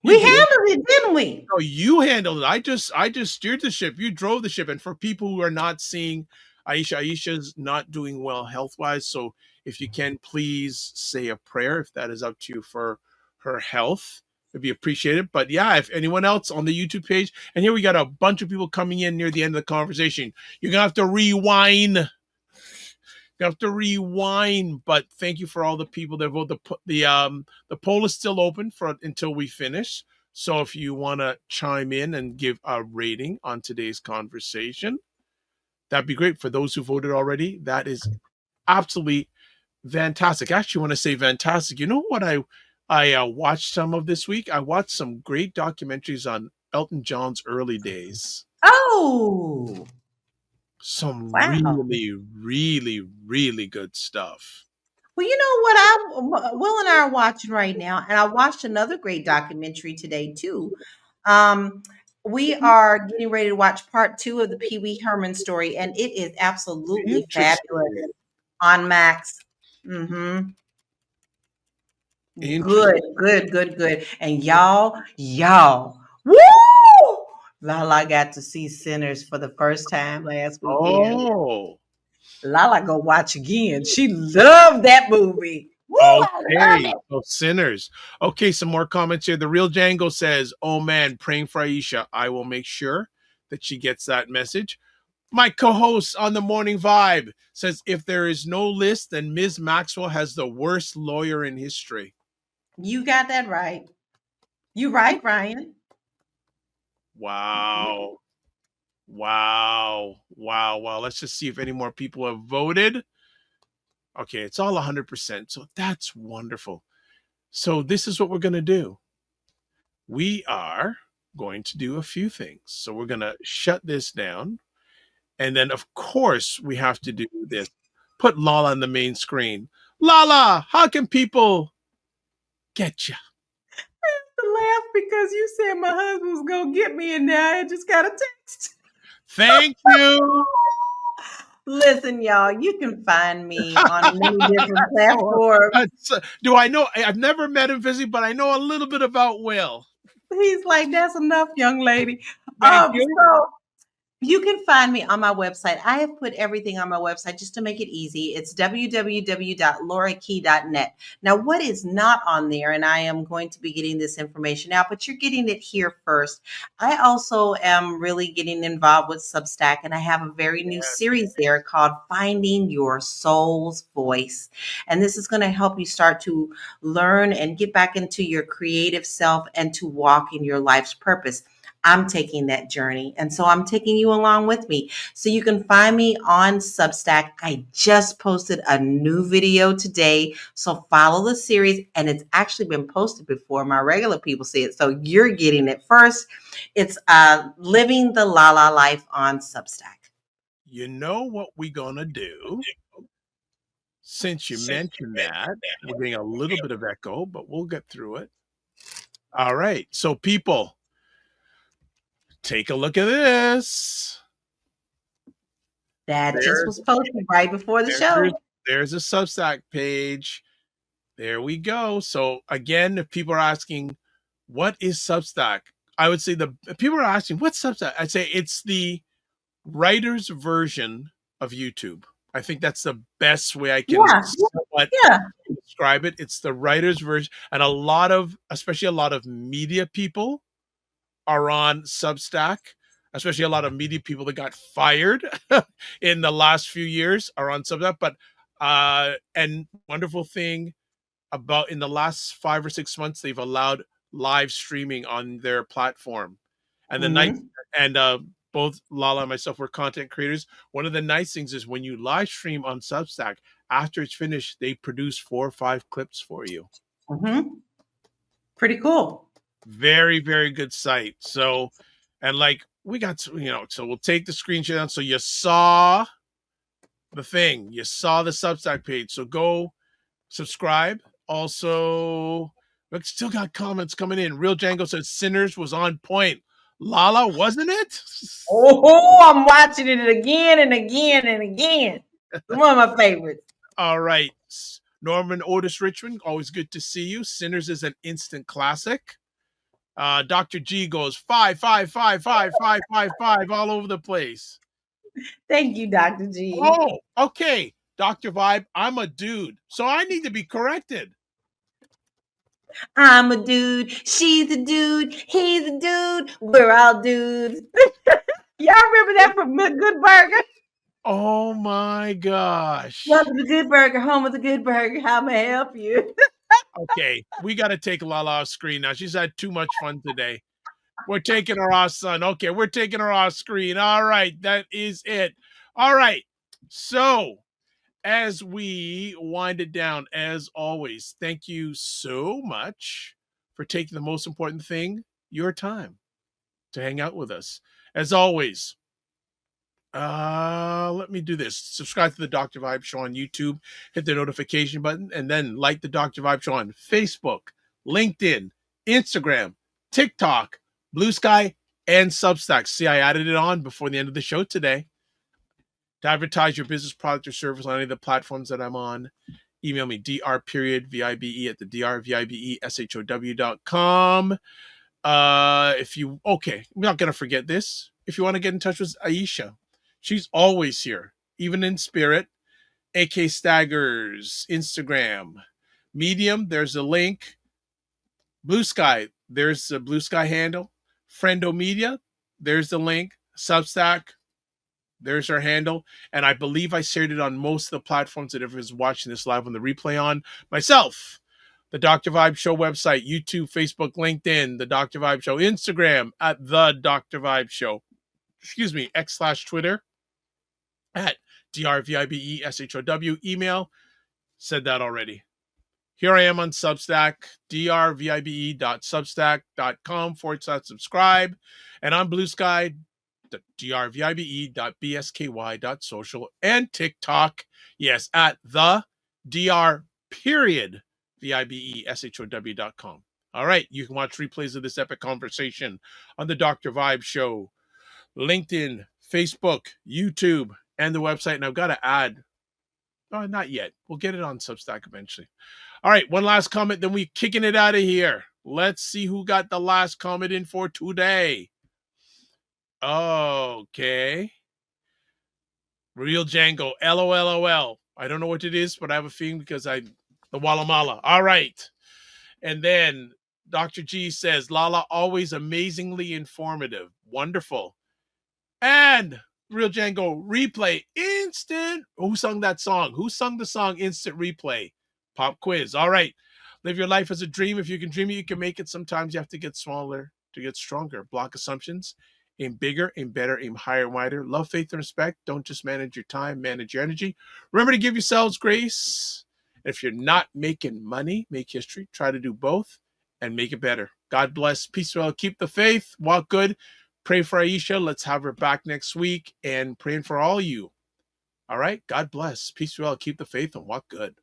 We handled it, didn't we? No, you handled it. I just steered the ship. You drove the ship. And for people who are not seeing Aisha's not doing well health-wise. So if you can, please say a prayer if that is up to you for her health. It'd be appreciated. But yeah, if anyone else on the YouTube page, and here we got a bunch of people coming in near the end of the conversation. You're gonna have to rewind. You have to rewind. But thank you for all the people that vote. The poll is still open until we finish. So if you want to chime in and give a rating on today's conversation, that'd be great. For those who voted already, that is absolutely fantastic. Actually, want to say fantastic. You know what I watched some of this week? I watched some great documentaries on Elton John's early days. Oh, some really, really, really good stuff. Well, you know what Will and I are watching right now, and I watched another great documentary today too. We are getting ready to watch part 2 of the Pee Wee Herman story, and it is absolutely fabulous on Max. Good. And y'all, woo! LaLa got to see Sinners for the first time last weekend. Oh, LaLa go watch again. She loved that movie. Woo, okay, so Sinners. Okay, some more comments here. The Real Django says, "Oh man, praying for Aisha. I will make sure that she gets that message." My co-host on the Morning Vibe says, "If there is no list, then Ms. Maxwell has the worst lawyer in history." You got that right. You right, Ryan. Wow. Wow. Wow. Wow. Let's just see if any more people have voted. Okay, it's all 100%. So that's wonderful. So this is what we're going to do. We are going to do a few things. So we're going to shut this down. And then, of course, we have to do this. Put Lala on the main screen. Lala, how can people get you? To laugh because you said my husband was gonna get me, and now I just got a text. Thank you. Listen, y'all, you can find me on many different platforms. Do I know? I've never met him physically, but I know a little bit about Will. He's like, that's enough, young lady. Thank you. So you can find me on my website. I have put everything on my website just to make it easy. It's www.laurakey.net. Now, what is not on there, and I am going to be getting this information out, but you're getting it here first. I also am really getting involved with Substack, and I have a very new series there called Finding Your Soul's Voice. And this is going to help you start to learn and get back into your creative self and to walk in your life's purpose. I'm taking that journey. And so I'm taking you along with me. So you can find me on Substack. I just posted a new video today. So follow the series. And it's actually been posted before my regular people see it. So you're getting it first. It's Living the LaLa Life on Substack. You know what we're going to do? Since you mentioned that, we're getting a little bit of echo, but we'll get through it. All right. So people, take a look at this. That just was posted right before the show. There's a Substack page. There we go. So again, if people are asking, what is Substack? I would say people are asking, what's Substack? I'd say it's the writer's version of YouTube. I think that's the best way I can describe it. It's the writer's version. And especially a lot of media people are on Substack, especially a lot of media people that got fired in the last few years are on Substack. But and wonderful thing about in the last 5 or 6 months, they've allowed live streaming on their platform. And both Lala and myself were content creators. One of the nice things is when you live stream on Substack, after it's finished, they produce 4 or 5 clips for you. Mm-hmm. Pretty cool. Very, very good site. So, and we got, so we'll take the screenshot down. So you saw the thing, you saw the Substack page. So go subscribe. Also, we still got comments coming in. Real Django says Sinners was on point. Lala, wasn't it? Oh, I'm watching it again and again and again. It's one of my favorites. All right. Norman Otis Richmond, always good to see you. Sinners is an instant classic. Dr. G goes 5, 5, 5, 5, 5, 5, 5 all over the place. Thank you, Dr. G. Oh, okay. Dr. Vibe, I'm a dude, so I need to be corrected. I'm a dude. She's a dude. He's a dude. We're all dudes. Y'all remember that from Good Burger? Oh my gosh. Welcome to Good Burger, home of the Good Burger. How may I help you? Okay, we got to take Lala off screen now. She's had too much fun today. We're taking her off, son. Okay, we're taking her off screen. All right, that is it. All right, so as we wind it down, as always, thank you so much for taking the most important thing, your time, to hang out with us. As always, let me do this. Subscribe to the Dr. Vibe Show on YouTube, hit the notification button, and then like the Dr. Vibe Show on Facebook, LinkedIn, Instagram, TikTok, Blue Sky, and Substack. See, I added it on before the end of the show today. To advertise your business, product, or service on any of the platforms that I'm on, email me dr.vibe at the drvibeshow.com. I'm not going to forget this. If you want to get in touch with Aisha, she's always here, even in spirit. AK Staggers, Instagram. Medium, there's a link. Blue Sky, there's a Blue Sky handle. Friendo Media, there's the link. Substack, there's our handle. And I believe I shared it on most of the platforms that everyone's watching this live on the replay on. Myself, The Dr. Vibe Show website, YouTube, Facebook, LinkedIn, The Dr. Vibe Show, Instagram at The Dr. Vibe Show. Excuse me, X/Twitter at DRVIBESHOW. Email, said that already. Here I am on Substack, drvibe.substack.com/subscribe. And on Blue Sky, drvibe.bsky.social, and TikTok, yes, at the dr.vibe.com. All right, you can watch replays of this epic conversation on the Dr. Vibe Show, LinkedIn, Facebook, YouTube, and the website. And I've got to add, oh, not yet. We'll get it on Substack eventually. All right, one last comment, then we're kicking it out of here. Let's see who got the last comment in for today. Okay. Real Django, LOLOL. I don't know what it is, but I have a feeling because the Wallamala. All right. And then Dr. G says, Lala, always amazingly informative. Wonderful. And Real Django, replay, instant. Who sung that song? Who sung the song Instant Replay? Pop quiz. All right. Live your life as a dream. If you can dream it, you can make it. Sometimes you have to get smaller to get stronger. Block assumptions. Aim bigger, aim better, aim higher and wider. Love, faith, and respect. Don't just manage your time, manage your energy. Remember to give yourselves grace. If you're not making money, make history. Try to do both and make it better. God bless. Peace well. Keep the faith. Walk good. Pray for Aisha. Let's have her back next week. And praying for all you. All right. God bless. Peace well. Keep the faith and walk good.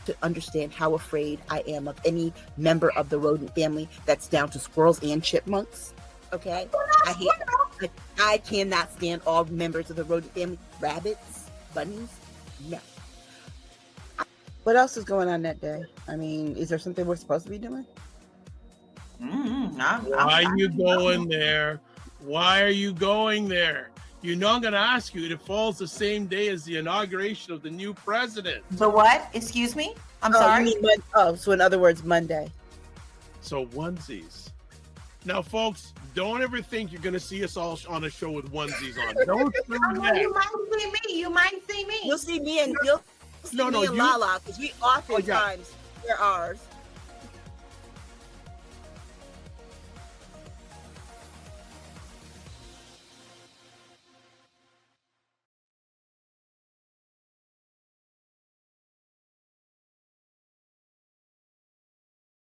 To understand how afraid I am of any member of the rodent family that's down to squirrels and chipmunks. Okay? I cannot stand all members of the rodent family. Rabbits, bunnies, no. What else is going on that day? I mean, is there something we're supposed to be doing? Why are you going there? Why are you going there? You know I'm going to ask you. It falls the same day as the inauguration of the new president. The what? Excuse me? I'm sorry? So in other words, Monday. So onesies. Now, folks, don't ever think you're going to see us all on a show with onesies on. Don't do that. You might see me. You might see me. You'll see me and Lala, because we oftentimes wear ours.